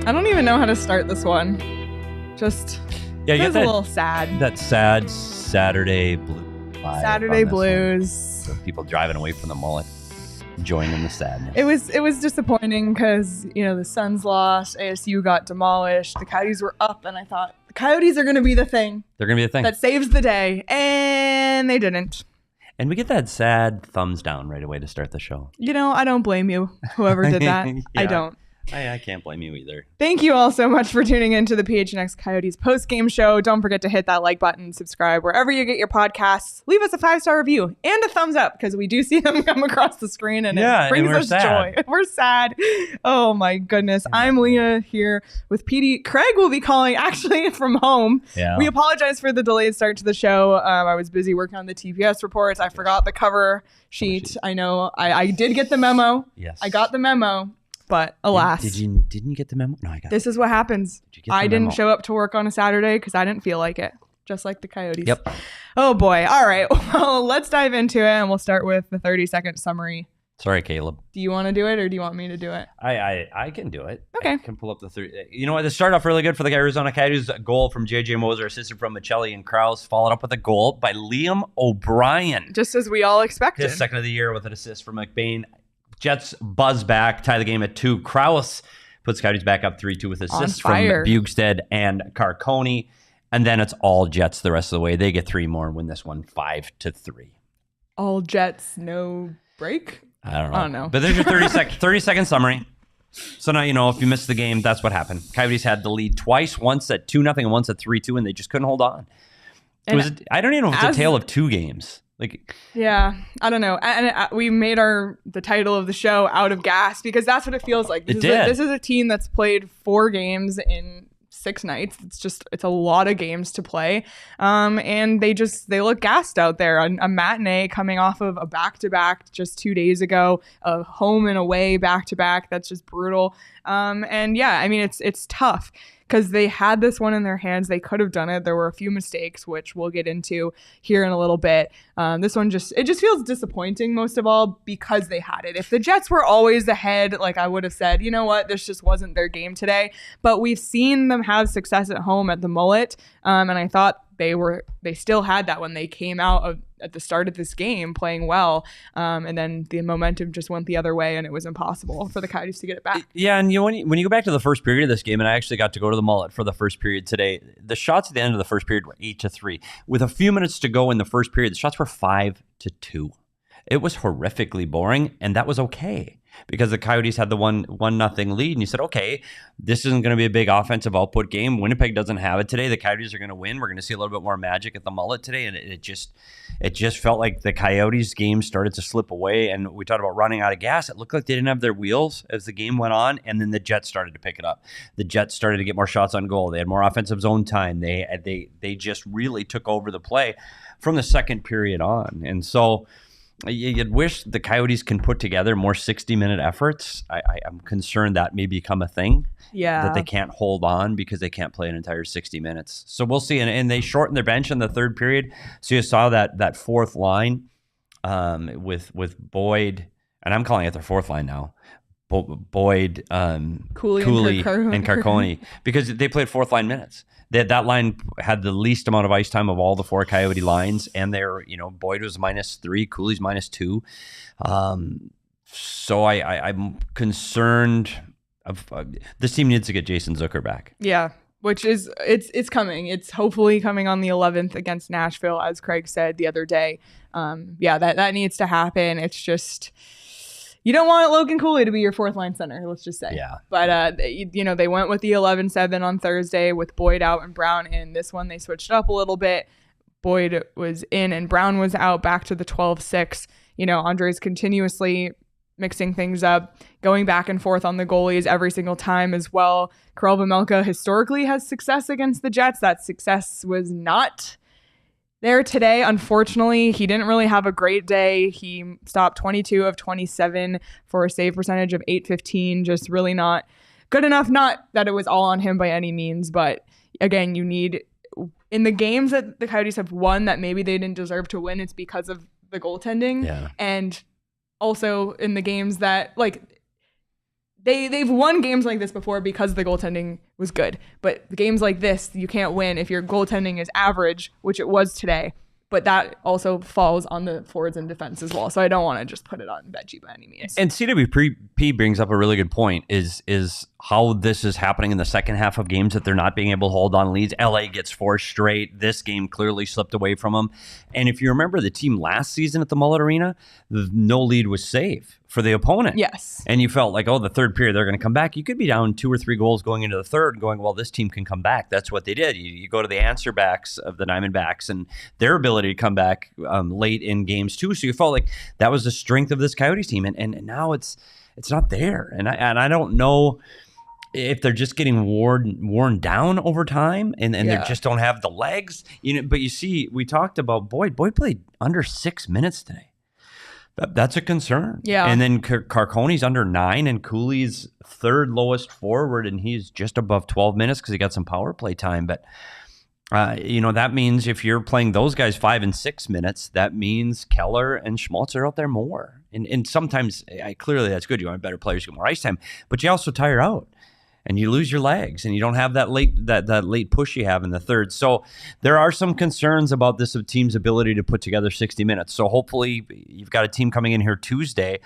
I don't even know how to start this one. Just you get a little sad. That sad Saturday blues. Saturday blues. So people driving away from the mullet, joining the sadness. It was disappointing because, the Suns lost, ASU got demolished, the Coyotes were up, and I thought the Coyotes are going to be the thing. They're going to be the thing that saves the day, and they didn't. And we get that sad thumbs down right away to start the show. I don't blame you, whoever did that. Yeah. I don't. I can't blame you either. Thank you all so much for tuning in to the PHNX Coyotes Postgame Show. Don't forget to hit that like button, subscribe wherever you get your podcasts. Leave us a 5-star review and a thumbs up because we do see them come across the screen and it brings us joy. We're sad. Oh my goodness. I'm Leah here with Petey. Craig will be calling actually from home. Yeah. We apologize for the delayed start to the show. I was busy working on the TPS reports. I forgot the cover sheet. I know I did get the memo. Yes. I got the memo. But alas, didn't you get the memo? No, I got it. This is what happens. I didn't show up to work on a Saturday because I didn't feel like it, just like the Coyotes. Yep. Oh boy. All right. Well, let's dive into it, and we'll start with the 30-second summary. Sorry, Caleb. Do you want to do it, or do you want me to do it? I can do it. Okay. I can pull up the 30. You know what? This started off really good for the Arizona Coyotes. A goal from J.J. Moser, assisted from Petey and Crouse, followed up with a goal by Liam O'Brien. Just as we all expected. His second of the year with an assist from McBain. Jets buzz back, tie the game at 2. Crouse puts Coyotes back up 3-2 with assists from Bugstead and Carcone. And then it's all Jets the rest of the way. They get 3 more and win this one 5-3. All Jets, no break? I don't know. But there's your 30-second summary. So now you know if you missed the game, that's what happened. Coyotes had the lead twice, once at 2-0 and once at 3-2, and they just couldn't hold on. I don't even know if it's a tale of 2 games. Yeah, I don't know. And we made the title of the show Out of Gas because that's what it feels like. This is a team that's played 4 games in 6 nights. It's a lot of games to play. And they look gassed out there. A matinee coming off of a back-to-back just 2 days ago, a home and away back-to-back. That's just brutal. And yeah, I mean, it's tough because they had this one in their hands. They could have done it. There were a few mistakes, which we'll get into here in a little bit. This one just feels disappointing most of all because they had it. If the Jets were always ahead, like I would have said, you know what, this just wasn't their game today. But we've seen them have success at home at the Mullet. And I thought they still had that when they came out at the start of this game playing well. And then the momentum just went the other way and it was impossible for the Coyotes to get it back. Yeah. And when you go back to the first period of this game, and I actually got to go to the Mullet for the first period today, the shots at the end of the first period were 8-3. With a few minutes to go in the first period, the shots were 5-2. It was horrifically boring, and that was okay because the Coyotes had the 1-0 lead, and you said, okay, this isn't going to be a big offensive output game. Winnipeg doesn't have it today. The Coyotes are going to win. We're going to see a little bit more magic at the Mullet today, and it just felt like the Coyotes game started to slip away, and we talked about running out of gas. It looked like they didn't have their wheels as the game went on, and then the Jets started to pick it up. The Jets started to get more shots on goal. They had more offensive zone time. They just really took over the play from the second period on, and so you'd wish the Coyotes can put together more 60-minute efforts. I'm concerned that may become a thing. Yeah. That they can't hold on because they can't play an entire 60 minutes. So we'll see. And they shortened their bench in the third period. So you saw that fourth line with Boyd, and I'm calling it their fourth line now. Boyd, Cooley, and Carcone, because they played fourth line minutes. That line had the least amount of ice time of all the 4 Coyote lines, and Boyd was -3, Cooley's -2. So I'm concerned. This team needs to get Jason Zucker back. Yeah, which is it's coming. It's hopefully coming on the 11th against Nashville, as Craig said the other day. That needs to happen. It's just. You don't want Logan Cooley to be your fourth line center, let's just say. Yeah. But, they went with the 11-7 on Thursday with Boyd out and Brown in. This one, they switched up a little bit. Boyd was in and Brown was out, back to the 12-6. Andre's continuously mixing things up, going back and forth on the goalies every single time as well. Karel Vejmelka historically has success against the Jets. That success was not there today. Unfortunately, he didn't really have a great day. He stopped 22 of 27 for a save percentage of .815. Just really not good enough. Not that it was all on him by any means, but again, you need in the games that the Coyotes have won that maybe they didn't deserve to win, it's because of the goaltending. Yeah. And also in the games that they've won games like this before because the goaltending was good. But games like this, you can't win if your goaltending is average, which it was today. But that also falls on the forwards and defense as well. So I don't want to just put it on Veggie by any means. And CWP brings up a really good point is how this is happening in the second half of games that they're not being able to hold on leads. LA gets 4 straight. This game clearly slipped away from them. And if you remember the team last season at the Mullet Arena, no lead was safe for the opponent. Yes. And you felt like, the third period, they're going to come back. You could be down 2 or 3 goals going into the third going, well, this team can come back. That's what they did. You go to the answer backs of the Diamondbacks and their ability to come back late in games too. So you felt like that was the strength of this Coyotes team. And now it's not there. And I don't know if they're just getting worn down over time and they just don't have the legs. But you see, we talked about Boyd. Boyd played under 6 minutes today. That's a concern. Yeah. And then Carcone's under 9 and Cooley's third lowest forward and he's just above 12 minutes because he got some power play time. But, that means if you're playing those guys 5 and 6 minutes, that means Keller and Schmaltz are out there more. And sometimes, clearly that's good. You want better players to get more ice time, but you also tire out. And you lose your legs, and you don't have that late push you have in the third. So there are some concerns about this team's ability to put together 60 minutes. So hopefully you've got a team coming in here Tuesday.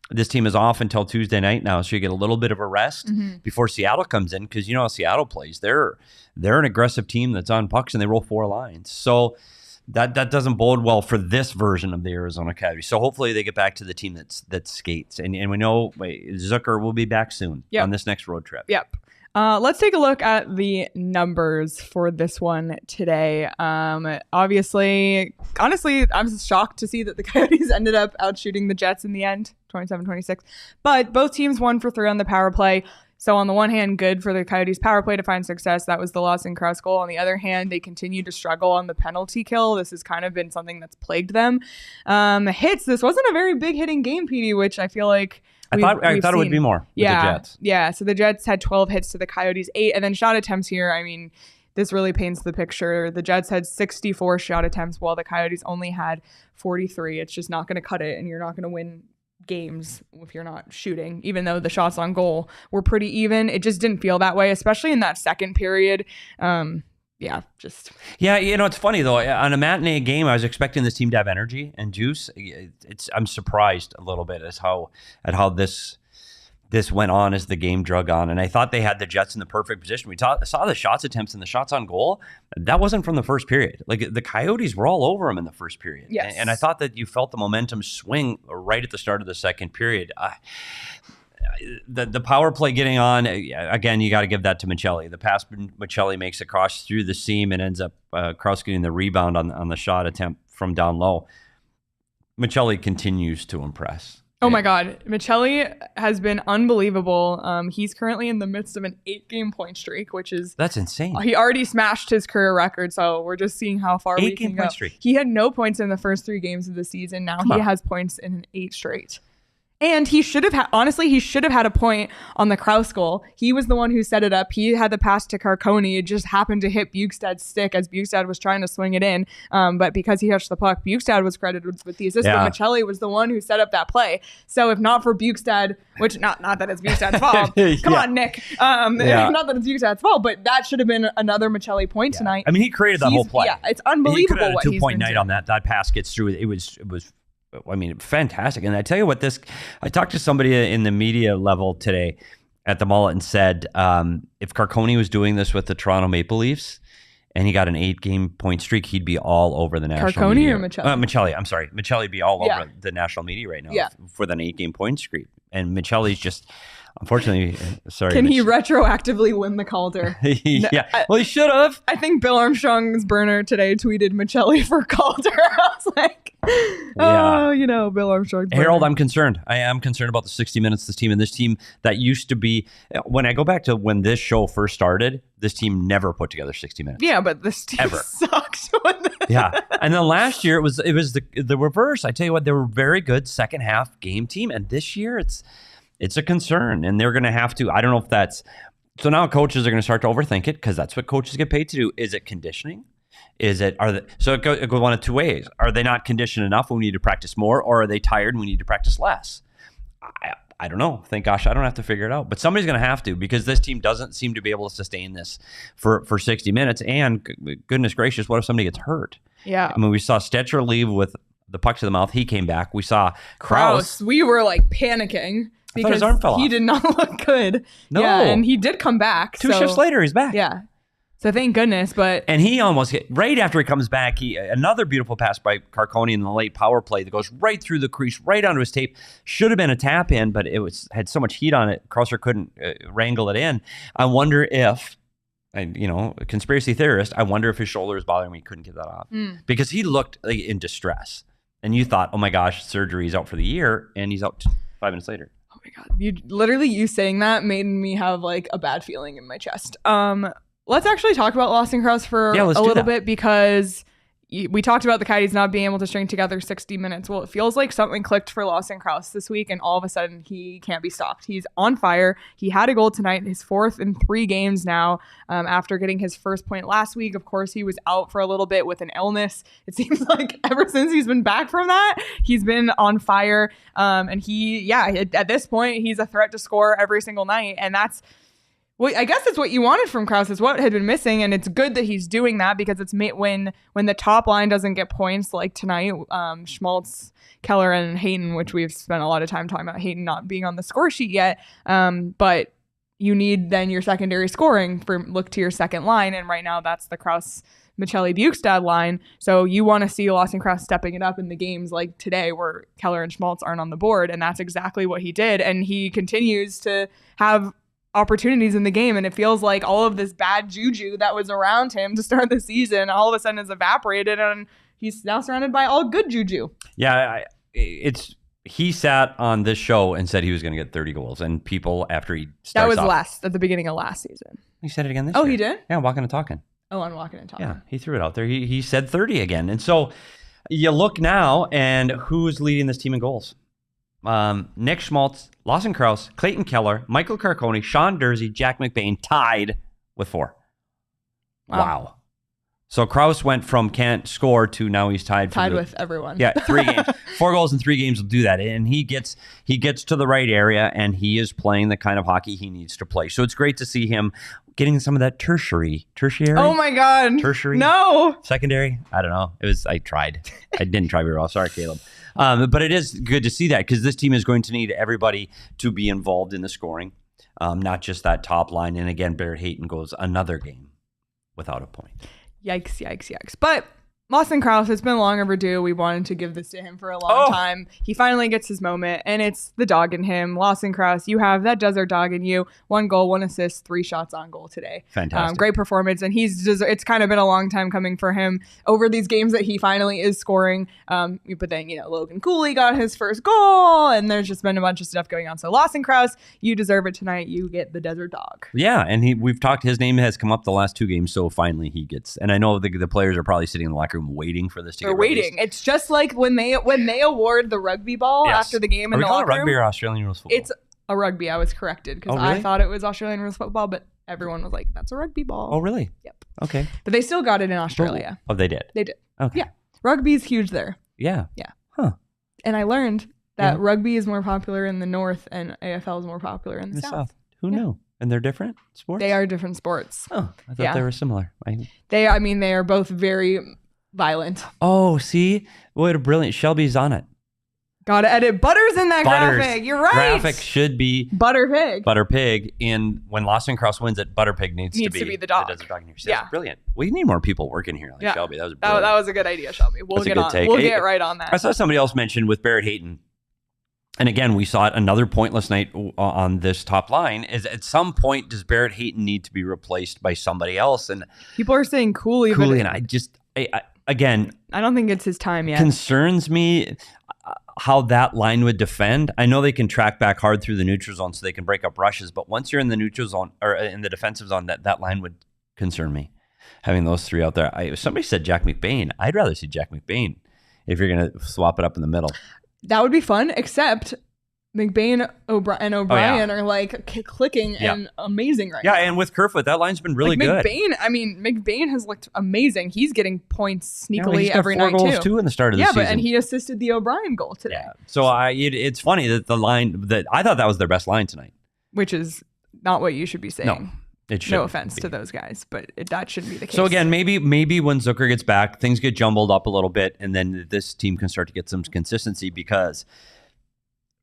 This team is off until Tuesday night now, so you get a little bit of a rest before Seattle comes in because you know how Seattle plays. They're an aggressive team that's on pucks, and they roll 4 lines. So that doesn't bode well for this version of the Arizona Coyotes. So hopefully they get back to the team that skates. And we know Zucker will be back soon on this next road trip. Yep. Let's take a look at the numbers for this one today. Honestly, I'm shocked to see that the Coyotes ended up outshooting the Jets in the end, 27-26. But both teams won for 3 on the power play. So on the one hand, good for the Coyotes power play to find success. That was the Lawson Crouse goal. On the other hand, they continue to struggle on the penalty kill. This has kind of been something that's plagued them. Hits. This wasn't a very big hitting game, Petey, which I feel like I thought it would be more with the Jets. Yeah. So the Jets had 12 hits to the Coyotes 8, and then shot attempts here. I mean, this really paints the picture. The Jets had 64 shot attempts while the Coyotes only had 43. It's just not going to cut it, and you're not going to win games if you're not shooting, even though the shots on goal were pretty even. It just didn't feel that way, especially in that second period. It's funny though, on a matinee game I was expecting this team to have energy and juice. I'm surprised a little bit at how this went on as the game drug on, and I thought they had the Jets in the perfect position. We saw the shots attempts and the shots on goal. That wasn't from the first period. Like the Coyotes were all over them in the first period. Yes. And I thought that you felt the momentum swing right at the start of the second period. The power play getting on, again, you got to give that to Michelli. The pass Michelli makes across through the seam and ends up Crouse getting the rebound on the shot attempt from down low. Michelli continues to impress. Oh my God. Michelli has been unbelievable. He's currently in the midst of an 8-game point streak, that's insane. He already smashed his career record, so we're just seeing how far we can go. 8-game point streak. He had no points in the first 3 games of the season. Now he has points in an 8 straight. And he should have had a point on the Crouse goal. He was the one who set it up. He had the pass to Carcone. It just happened to hit Bukestad's stick as Bukestad was trying to swing it in. But because he touched the puck, Bukestad was credited with the assist. But Michelli was the one who set up that play. So if not for Bukestad, which not that it's Bukestad's fault. Come on, Nick. Not that it's Bukestad's fault, but that should have been another Michelli point tonight. I mean, he created that whole play. Yeah, it's unbelievable. He could have had a 2-point night on that. That pass gets through. It was fantastic. And I tell you what, I talked to somebody in the media level today at the Mullet and said, if Carcone was doing this with the Toronto Maple Leafs and he got an 8-game point streak, he'd be all over the national media. Carcone or Michelli? Michelli, I'm sorry. Michelli would be all over the national media right now for that 8-game point streak. And Michelli's just, unfortunately, sorry. Can he retroactively win the Calder? Well, he should have. I think Bill Armstrong's burner today tweeted Michelli for Calder. I was like, Bill Armstrong's burner. Harold, I'm concerned. I am concerned about the 60 minutes this team that used to be, when I go back to when this show first started, this team never put together 60 minutes. Yeah, but this team sucks. And then last year it was the reverse. I tell you what, they were a very good second half game team, and this year it's a concern, and they're going to have to. I don't know if that's so. Now coaches are going to start to overthink it because that's what coaches get paid to do. Is it conditioning? So it goes one of 2 ways. Are they not conditioned enough? We need to practice more, or are they tired and we need to practice less? I don't know. Thank gosh I don't have to figure it out. But somebody's going to have to, because this team doesn't seem to be able to sustain this for 60 minutes. And goodness gracious, what if somebody gets hurt? Yeah. I mean, we saw Stetcher leave with the puck to the mouth. He came back. We saw Crouse. We were like panicking because his arm fell off. He did not look good. No. Yeah, and he did come back. Two shifts later, he's back. Yeah. So thank goodness, and he almost hit right after he comes back. Another beautiful pass by Carcone in the late power play that goes right through the crease, right onto his tape. Should have been a tap in, but had so much heat on it, Krauser couldn't wrangle it in. I wonder if, a conspiracy theorist, I wonder if his shoulder is bothering him. He couldn't get that off because he looked like in distress, and you thought, oh my gosh, surgery, he's out for the year, and he's out 5 minutes later. Oh my god, you saying that made me have like a bad feeling in my chest. Let's actually talk about Lawson Crouse for a little bit, because we talked about the Coyotes not being able to string together 60 minutes. Well, it feels like something clicked for Lawson Crouse this week, and all of a sudden he can't be stopped. He's on fire. He had a goal tonight, his 4th in 3 games now, after getting his first point last week. Of course, he was out for a little bit with an illness. It seems like ever since he's been back from that, he's been on fire. And at this point, he's a threat to score every single night, and that's... Well, I guess it's what you wanted from Crouse. It's what had been missing, and it's good that he's doing that, because it's when the top line doesn't get points like tonight, Schmaltz, Keller, and Hayton, which we've spent a lot of time talking about Hayton not being on the score sheet yet, but you need then your secondary scoring look to your second line, and right now that's the Crouse, Michelli, Bukestad line. So you want to see Lawson Crouse stepping it up in the games like today where Keller and Schmaltz aren't on the board, and that's exactly what he did, and he continues to have opportunities in the game, and it feels like all of this bad juju that was around him to start the season all of a sudden has evaporated, and he's now surrounded by all good juju. Yeah, he sat on this show and said he was going to get 30 goals, and people after he starts that was at the beginning of last season. He said it again this year. Oh, he did? Yeah, walking and talking. Oh, on walking and talking. Yeah, he threw it out there. He said 30 again, and so you look now, and who's leading this team in goals? Nick Schmaltz, Lawson Crouse, Clayton Keller, Michael Carcone, Sean Durzi, Jack McBain tied with 4. Wow. So Crouse went from can't score to now he's tied with everyone. Yeah, 3 games. 4 goals in 3 games will do that. And he gets to the right area, and he is playing the kind of hockey he needs to play. So it's great to see him getting some of that tertiary. Oh my God. Tertiary? No. Secondary? I don't know. I tried. I didn't try very well. Sorry, Caleb. But it is good to see that, because this team is going to need everybody to be involved in the scoring, not just that top line. And again, Barrett Hayton goes another game without a point. Yikes. But Lawson Crouse, it's been long overdue. We wanted to give this to him for a long time. He finally gets his moment, and it's the dog in him. Lawson Crouse, you have that desert dog in you. 1 goal, 1 assist, 3 shots on goal today. Fantastic. Great performance, and it's kind of been a long time coming for him over these games that he finally is scoring. But then, Logan Cooley got his first goal, and there's just been a bunch of stuff going on. So Lawson Crouse, you deserve it tonight. You get the desert dog. Yeah, and we've talked, his name has come up the last 2 games, so finally he gets, and I know the players are probably sitting in the locker room waiting for this to get released. Waiting. It's just like when they award the rugby ball after the game in the locker room. Rugby or Australian rules football? It's a rugby. I was corrected because I thought it was Australian rules football, but everyone was like, "That's a rugby ball." Oh, really? Yep. Okay. But they still got it in Australia. Oh, they did. They did. Okay. Yeah. Rugby's huge there. Yeah. Yeah. Huh. And I learned that rugby is more popular in the north and AFL is more popular in the south. Who knew? And they're different sports? They are different sports. Oh, I thought they were similar. They are both very violent. Oh, see? What a brilliant. Shelby's on it. Gotta edit. Butter's in that graphic. You're right. Graphic should be Butter Pig. And when Lawson Crouse wins it, Butter Pig needs to be the dog. The desert dog in here. See, that's brilliant. We need more people working here like Shelby. That was brilliant. That was a good idea, Shelby. We'll get right on that. I saw somebody else mention with Barrett Hayton. And again, we saw it another pointless night on this top line. Is at some point does Barrett Hayton need to be replaced by somebody else? And people are saying Cooley, and I don't think it's his time yet. Concerns me how that line would defend. I know they can track back hard through the neutral zone so they can break up rushes, but once you're in the neutral zone or in the defensive zone, that line would concern me. Having those 3 out there. Somebody said Jack McBain. I'd rather see Jack McBain if you're going to swap it up in the middle. That would be fun, except McBain and O'Brien are like clicking and amazing right now. Yeah, and with Kerfoot, that line's been really good. McBain has looked amazing. He's getting points sneakily every night too. He's got 4 goals too in the start of the season. And he assisted the O'Brien goal today. Yeah. So it's funny that the line that I thought that was their best line tonight, which is not what you should be saying. No. No offense to those guys, but that shouldn't be the case. So again, maybe when Zucker gets back, things get jumbled up a little bit, and then this team can start to get some consistency, because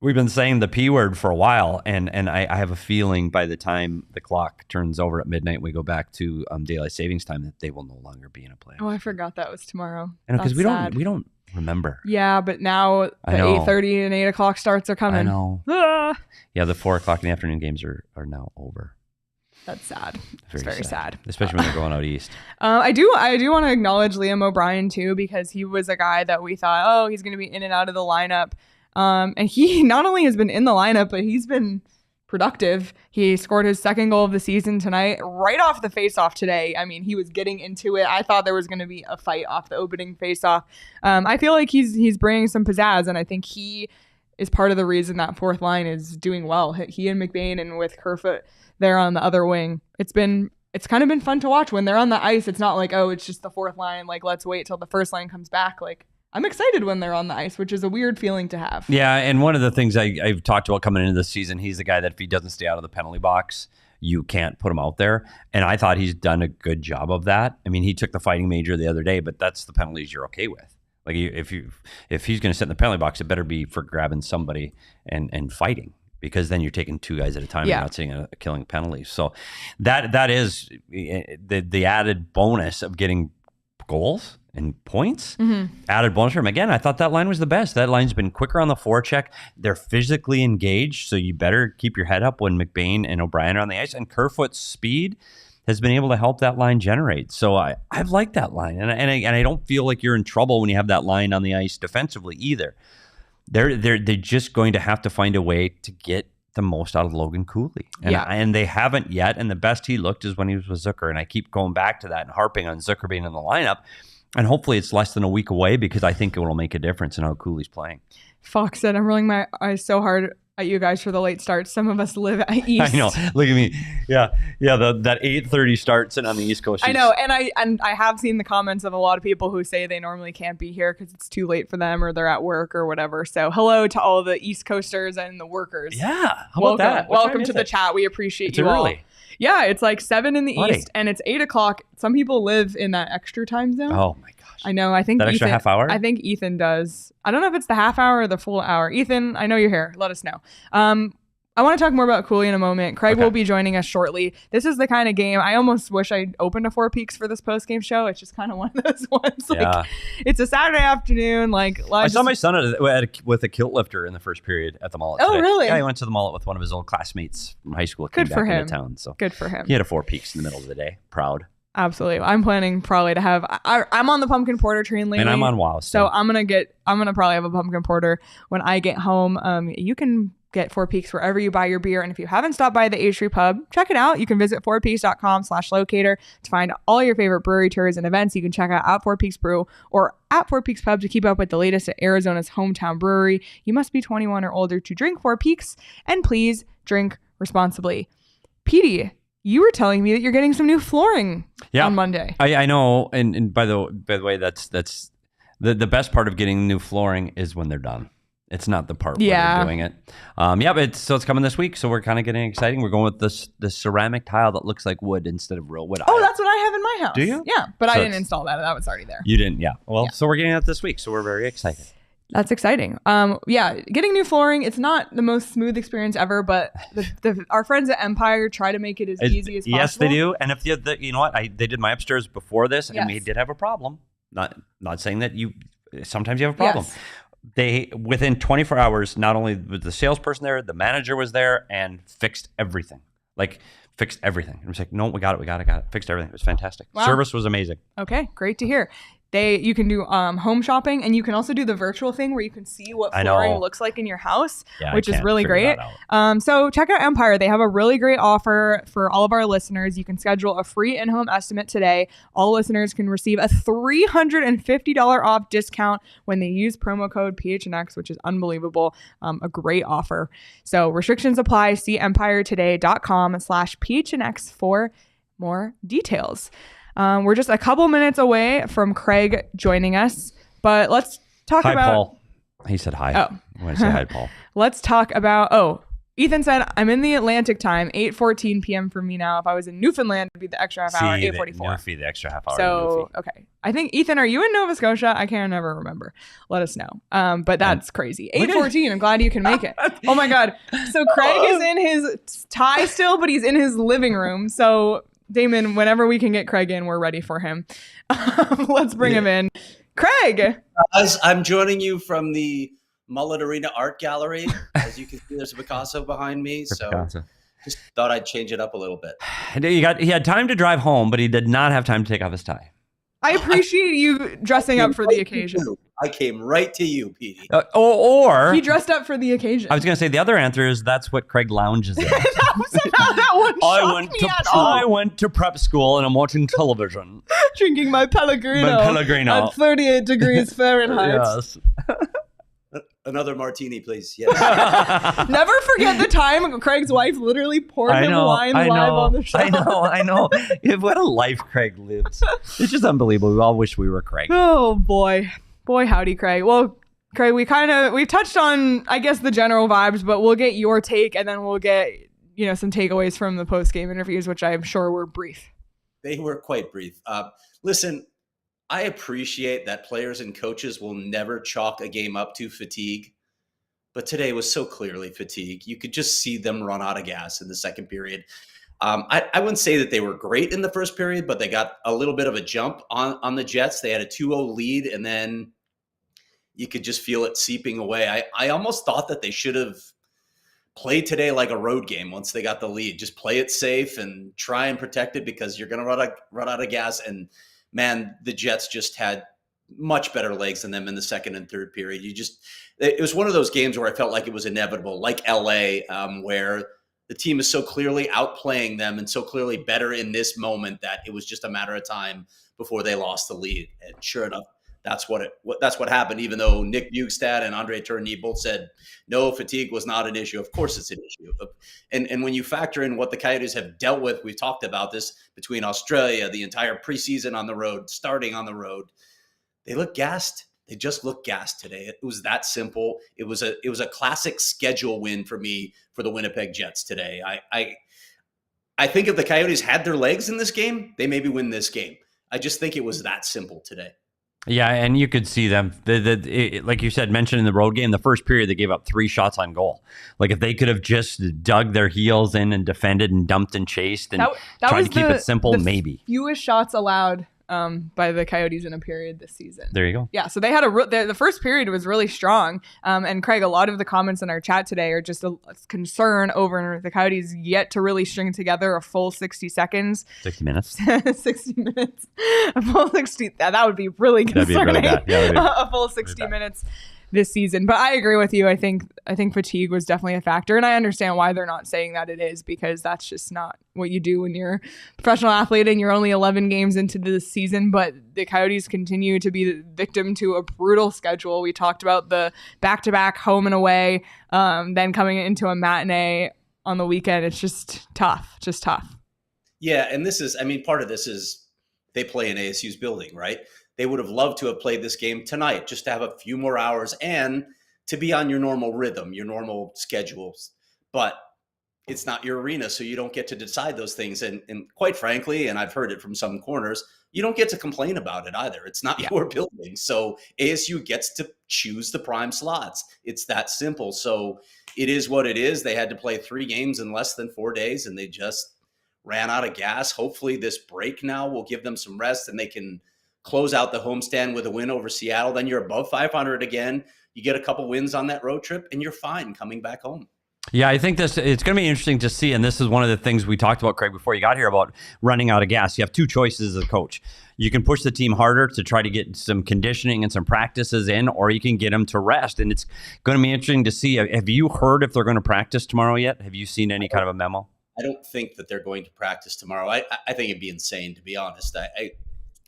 we've been saying the P word for a while, and I have a feeling by the time the clock turns over at midnight, we go back to daylight savings time, that they will no longer be in a playoff. Oh, I forgot that was tomorrow. I know, because we don't remember. Yeah, but now the 8:30 and 8 o'clock starts are coming. I know. Ah. Yeah, the 4 o'clock in the afternoon games are now over. That's sad. It's very sad. Especially when they're going out east. I do want to acknowledge Liam O'Brien too, because he was a guy that we thought, he's going to be in and out of the lineup. And he not only has been in the lineup, but he's been productive. He scored his 2nd goal of the season tonight, right off the faceoff today. I mean, he was getting into it. I thought there was going to be a fight off the opening faceoff. I feel like he's bringing some pizzazz, and I think he is part of the reason that 4th line is doing well. He and McBain, and with Kerfoot there on the other wing, it's kind of been fun to watch when they're on the ice. It's not like, it's just the 4th line, like let's wait till the 1st line comes back. Like, I'm excited when they're on the ice, which is a weird feeling to have. Yeah, and one of the things I've talked about coming into this season, he's the guy that if he doesn't stay out of the penalty box, you can't put him out there. And I thought he's done a good job of that. I mean, he took the fighting major the other day, but that's the penalties you're okay with. Like, if he's going to sit in the penalty box, it better be for grabbing somebody and fighting, because then you're taking 2 guys at a time. You're not seeing a killing penalty. So that is the added bonus of getting goals and points. Added bonus for him. Again, I thought that line was the best. That line's been quicker on the forecheck. They're physically engaged, so you better keep your head up when McBain and O'Brien are on the ice. And Kerfoot's speed has been able to help that line generate. So I've liked that line, and I don't feel like you're in trouble when you have that line on the ice defensively either. They're just going to have to find a way to get the most out of Logan Cooley. And they haven't yet. And the best he looked is when he was with Zucker. And I keep going back to that and harping on Zucker being in the lineup. And hopefully it's less than a week away, because I think it will make a difference in how Cooley's playing. Fox said, I'm rolling my eyes so hard at you guys for the late start. Some of us live at East. I know. Look at me. Yeah. That 8:30 starts and on the East Coast. I know. And I have seen the comments of a lot of people who say they normally can't be here because it's too late for them, or they're at work or whatever. So hello to all the East Coasters and the workers. Yeah. How about that? Welcome to the chat. We appreciate you all. Yeah, it's like 7 in the East and it's 8 o'clock. Some people live in that extra time zone. Oh my gosh. I know. I think that extra half hour? I think Ethan does. I don't know if it's the half hour or the full hour. Ethan, I know you're here. Let us know. I want to talk more about Cooley in a moment. Craig will be joining us shortly. This is the kind of game I almost wish I opened a Four Peaks for this postgame show. It's just kind of one of those ones. Like, it's a Saturday afternoon. Like, I saw my son with a kilt lifter in the first period at the Mullet. Oh, today. really? Yeah, he went to the Mullet with one of his old classmates from high school. Good for him. Into town, so good for him. He had a Four Peaks in the middle of the day. Proud. Absolutely. I'm planning probably to have. I'm on the pumpkin porter train lately, and I'm on WoW. So I'm gonna probably have a pumpkin porter when I get home. You can get Four Peaks wherever you buy your beer. And if you haven't stopped by the A Street Pub, check it out. You can visit fourpeaks.com/locator to find all your favorite brewery tours and events. You can check out at Four Peaks Brew or at Four Peaks Pub to keep up with the latest at Arizona's hometown brewery. You must be 21 or older to drink Four Peaks, and please drink responsibly. Petey, you were telling me that you're getting some new flooring on Monday. I know. And by the way, that's the best part of getting new flooring is when they're done. It's not the part where they're doing it. But it's coming this week, so we're kind of getting exciting. We're going with the ceramic tile that looks like wood instead of real wood. Oh, that's what I have in my house. Do you? Yeah, but I didn't install that. That was already there. You didn't? Yeah. Well, so we're getting it this week, so we're very excited. That's exciting. Getting new flooring, it's not the most smooth experience ever, but our friends at Empire try to make it as easy as possible. Yes, they do. And if you know what, they did my upstairs before this, and we did have a problem. Not saying that sometimes you have a problem. Yes. They, within 24 hours, not only was the salesperson there, the manager was there and fixed everything. It was like, no, we got it. Fixed everything. It was fantastic. Wow. Service was amazing. Okay, great to hear. You can do home shopping, and you can also do the virtual thing where you can see what flooring looks like in your house, which is really great. So check out Empire. They have a really great offer for all of our listeners. You can schedule a free in-home estimate today. All listeners can receive a $350 off discount when they use promo code PHNX, which is unbelievable. A great offer. So restrictions apply. See empiretoday.com/PHNX for more details. We're just a couple minutes away from Craig joining us, but let's talk about... Hi, Paul. He said hi. Oh. I want to say hi, Paul. Let's talk about... Ethan said, I'm in the Atlantic time, 8:14 p.m. for me now. If I was in Newfoundland, it'd be the extra half hour, 8:44. The extra half hour. So, okay. I think, Ethan, are you in Nova Scotia? I can't never remember. Let us know. But that's crazy. 8:14. I'm glad you can make it. Oh, my God. So Craig is in his tie still, but he's in his living room. So, Damon, whenever we can get Craig in, we're ready for him. Let's bring him in. Craig! I'm joining you from the Mullet Arena Art Gallery. As you can see, there's a Picasso behind me. So just thought I'd change it up a little bit. He had time to drive home, but he did not have time to take off his tie. I appreciate you dressing up for the occasion. I came right to you, Petey. Or he dressed up for the occasion. I was going to say the other answer is that's what Craig lounges in. I went to prep school and I'm watching television. Drinking my Pellegrino. At 38 degrees Fahrenheit. Yes. Another martini, please. Yes. Never forget the time Craig's wife literally poured him wine live on the show. I know. What a life Craig lives. It's just unbelievable. We all wish we were Craig. Oh, boy. Boy, howdy, Craig. Well, Craig, we've touched on, I guess, the general vibes, but we'll get your take and then we'll get, some takeaways from the post-game interviews, which I'm sure were brief. They were quite brief. Listen, I appreciate that players and coaches will never chalk a game up to fatigue, but today was so clearly fatigue. You could just see them run out of gas in the second period. I wouldn't say that they were great in the first period, but they got a little bit of a jump on the Jets. They had a 2-0 lead, and then you could just feel it seeping away. I almost thought that they should have played today like a road game once they got the lead. Just play it safe and try and protect it because you're going to run out of gas. And man, the Jets just had much better legs than them in the second and third period. It was one of those games where I felt like it was inevitable, like LA, where the team is so clearly outplaying them and so clearly better in this moment that it was just a matter of time before they lost the lead. And sure enough, that's what happened, even though Nick Bjugstad and Andre Tourigny both said, no, fatigue was not an issue. Of course it's an issue. And when you factor in what the Coyotes have dealt with, we've talked about this between Australia, the entire preseason on the road, starting on the road, they look gassed. They just look gassed today. It was that simple. It was a classic schedule win for me for the Winnipeg Jets today. I think if the Coyotes had their legs in this game, they maybe win this game. I just think it was that simple today. Yeah, and you could see them, like you said, mentioned in the road game, the first period they gave up 3 shots on goal. Like if they could have just dug their heels in and defended and dumped and chased and tried to keep it simple, maybe. Fewest shots allowed by the Coyotes in a period this season. There you go. Yeah, so they had the first period was really strong. And Craig, a lot of the comments in our chat today are just a concern over the Coyotes yet to really string together a full 60 seconds. 60 minutes. 60 minutes. A full 60. That would be really concerning. That'd be really bad. Yeah, a full 60 minutes this season. But I agree with you. I think fatigue was definitely a factor. And I understand why they're not saying that it is, because that's just not what you do when you're a professional athlete and you're only 11 games into the season. But the Coyotes continue to be the victim to a brutal schedule. We talked about the back-to-back home and away, then coming into a matinee on the weekend. It's just tough. Yeah, and part of this is they play in ASU's building, right? They would have loved to have played this game tonight, just to have a few more hours and to be on your normal rhythm, your normal schedules. But it's not your arena, so you don't get to decide those things. And quite frankly, and I've heard it from some corners, you don't get to complain about it either. It's not your building. So ASU gets to choose the prime slots. It's that simple. So it is what it is. They had to play 3 games in less than 4 days, and they just ran out of gas. Hopefully this break now will give them some rest and they can close out the homestand with a win over Seattle. Then you're above 500 again. You get a couple wins on that road trip and you're fine coming back home. Yeah, I think it's going to be interesting to see. And this is one of the things we talked about, Craig, before you got here about running out of gas. You have two choices as a coach. You can push the team harder to try to get some conditioning and some practices in, or you can get them to rest. And it's going to be interesting to see. Have you heard if they're going to practice tomorrow yet? Have you seen any kind of a memo? I don't think that they're going to practice tomorrow. I think it'd be insane, to be honest.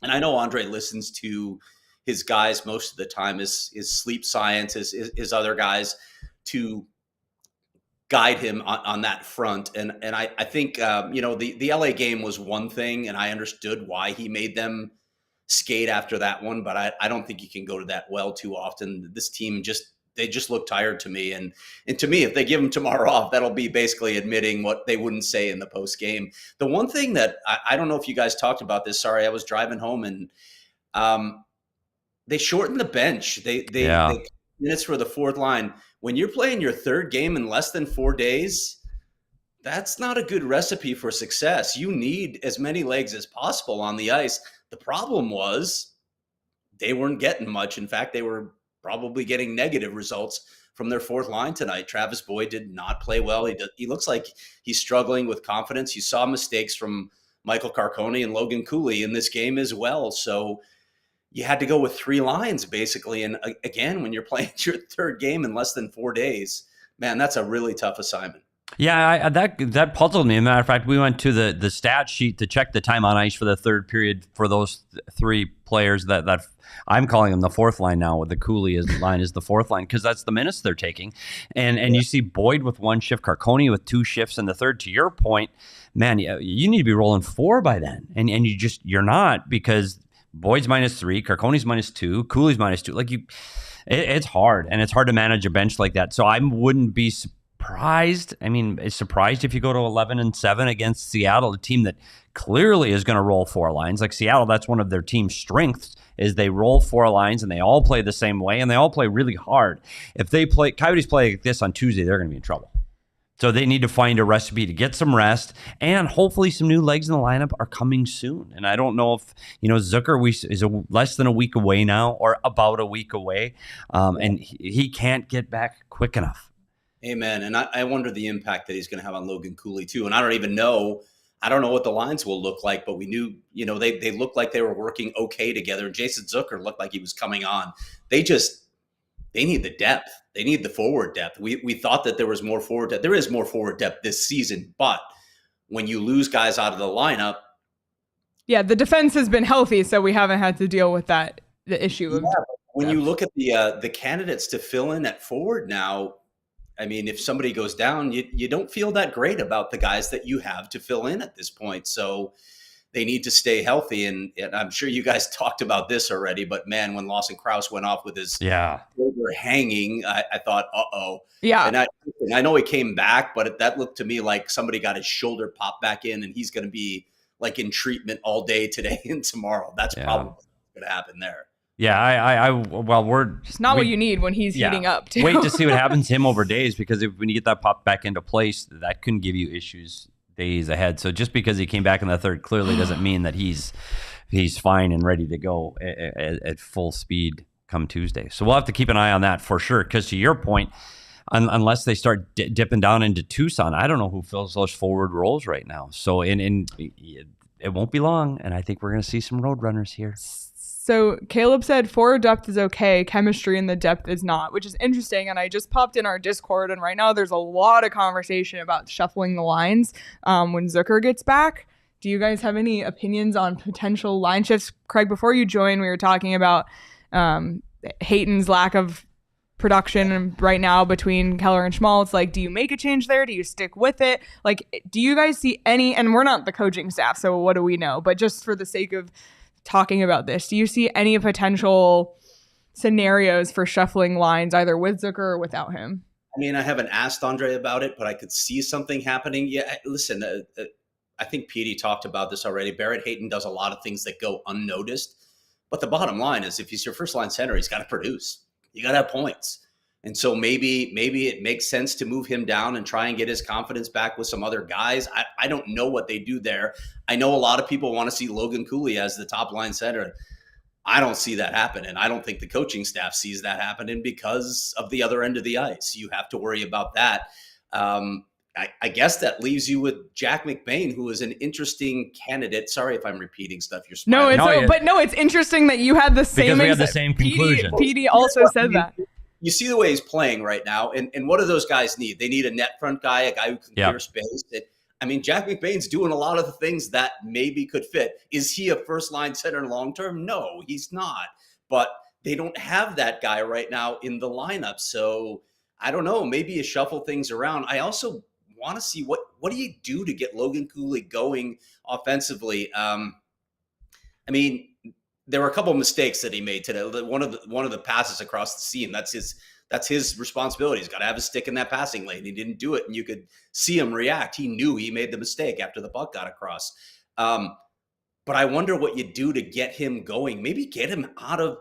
And I know Andre listens to his guys most of the time, his sleep science, his other guys, to guide him on that front. And I think, the LA game was one thing, and I understood why he made them skate after that one, but I don't think you can go to that well too often. This team they just look tired to me. And to me, if they give them tomorrow off, that'll be basically admitting what they wouldn't say in the post game. The one thing that I don't know if you guys talked about this. Sorry, I was driving home, and they shortened the bench. They minutes for the fourth line. When you're playing your third game in less than 4 days, that's not a good recipe for success. You need as many legs as possible on the ice. The problem was they weren't getting much. In fact, they were probably getting negative results from their fourth line tonight. Travis Boyd did not play well. He looks like he's struggling with confidence. You saw mistakes from Michael Carcone and Logan Cooley in this game as well. So you had to go with three lines basically. And again, when you're playing your third game in less than 4 days, man, that's a really tough assignment. Yeah, that puzzled me. As a matter of fact, we went to the stat sheet to check the time on ice for the third period for those three players that I'm calling them the fourth line now. With the Cooley line is the fourth line because that's the minutes they're taking. And you see Boyd with one shift, Carcone with two shifts in the third. To your point, man, you need to be rolling 4 by then, and you're not, because Boyd's -3, Carcone's -2, Cooley's -2. Like it's hard, and it's hard to manage a bench like that. So I wouldn't be surprised. I mean, surprised if you go to 11-7 against Seattle, a team that clearly is going to roll 4 lines. Like Seattle, that's one of their team's strengths, is they roll 4 lines and they all play the same way and they all play really hard. If Coyotes play like this on Tuesday, they're going to be in trouble. So they need to find a recipe to get some rest, and hopefully some new legs in the lineup are coming soon. And I don't know if, Zucker is less than a week away now, or about a week away, and he can't get back quick enough. Amen. And I wonder the impact that he's going to have on Logan Cooley too. And I don't know what the lines will look like, but we knew, they looked like they were working okay together. And Jason Zucker looked like he was coming on. They need the depth. They need the forward depth. We thought that there was more forward depth. There is more forward depth this season, but when you lose guys out of the lineup. Yeah, the defense has been healthy, so we haven't had to deal with the issue of when you look at the candidates to fill in at forward now, I mean, if somebody goes down, you don't feel that great about the guys that you have to fill in at this point. So they need to stay healthy. And I'm sure you guys talked about this already, but man, when Lawson Crouse went off with his shoulder hanging, I thought, uh-oh. Yeah. And I know he came back, but that looked to me like somebody got his shoulder popped back in, and he's going to be like in treatment all day today and tomorrow. That's probably going to happen there. Yeah, we're it's not what you need when he's heating up too. Wait to see what happens to him over days, because when you get that pop back into place, that can give you issues days ahead. So just because he came back in the third clearly doesn't mean that he's fine and ready to go at full speed come Tuesday. So we'll have to keep an eye on that for sure, because to your point, unless they start dipping down into Tucson, I don't know who fills those forward roles right now. So it won't be long, and I think we're going to see some road runners here. So Caleb said forward depth is okay, chemistry in the depth is not, which is interesting. And I just popped in our Discord, and right now there's a lot of conversation about shuffling the lines when Zucker gets back. Do you guys have any opinions on potential line shifts? Craig, before you joined, we were talking about Hayton's lack of production right now between Keller and Schmaltz. Like, do you make a change there? Do you stick with it? Like, do you guys see any, and we're not the coaching staff, so what do we know? But just for the sake of talking about this, do you see any potential scenarios for shuffling lines either with Zucker or without him? I mean, I haven't asked Andre about it, but I could see something happening. Yeah, listen, I think Petey talked about this already. Barrett Hayton does a lot of things that go unnoticed, but the bottom line is, if he's your first line center, he's got to produce. You got to have points. And so maybe it makes sense to move him down and try and get his confidence back with some other guys. I don't know what they do there. I know a lot of people want to see Logan Cooley as the top line center. I don't see that happening. I don't think the coaching staff sees that happening because of the other end of the ice. You have to worry about that. I guess that leaves you with Jack McBain, who is an interesting candidate. Sorry if I'm repeating stuff. You're smiling. It's interesting that you had the same. Because we had the same conclusion. Petey also said that. You see the way he's playing right now, and what do those guys need? They need a net front guy, a guy who can clear space. Jack McBain's doing a lot of the things that maybe could fit. Is he a first-line center long-term? No, he's not. But they don't have that guy right now in the lineup. So I don't know. Maybe you shuffle things around. I also want to see what do you do to get Logan Cooley going offensively. There were a couple of mistakes that he made today. One of the passes across the seam, that's his responsibility. He's got to have a stick in that passing lane. He didn't do it, and you could see him react. He knew he made the mistake after the puck got across. But I wonder what you do to get him going. Maybe get him out of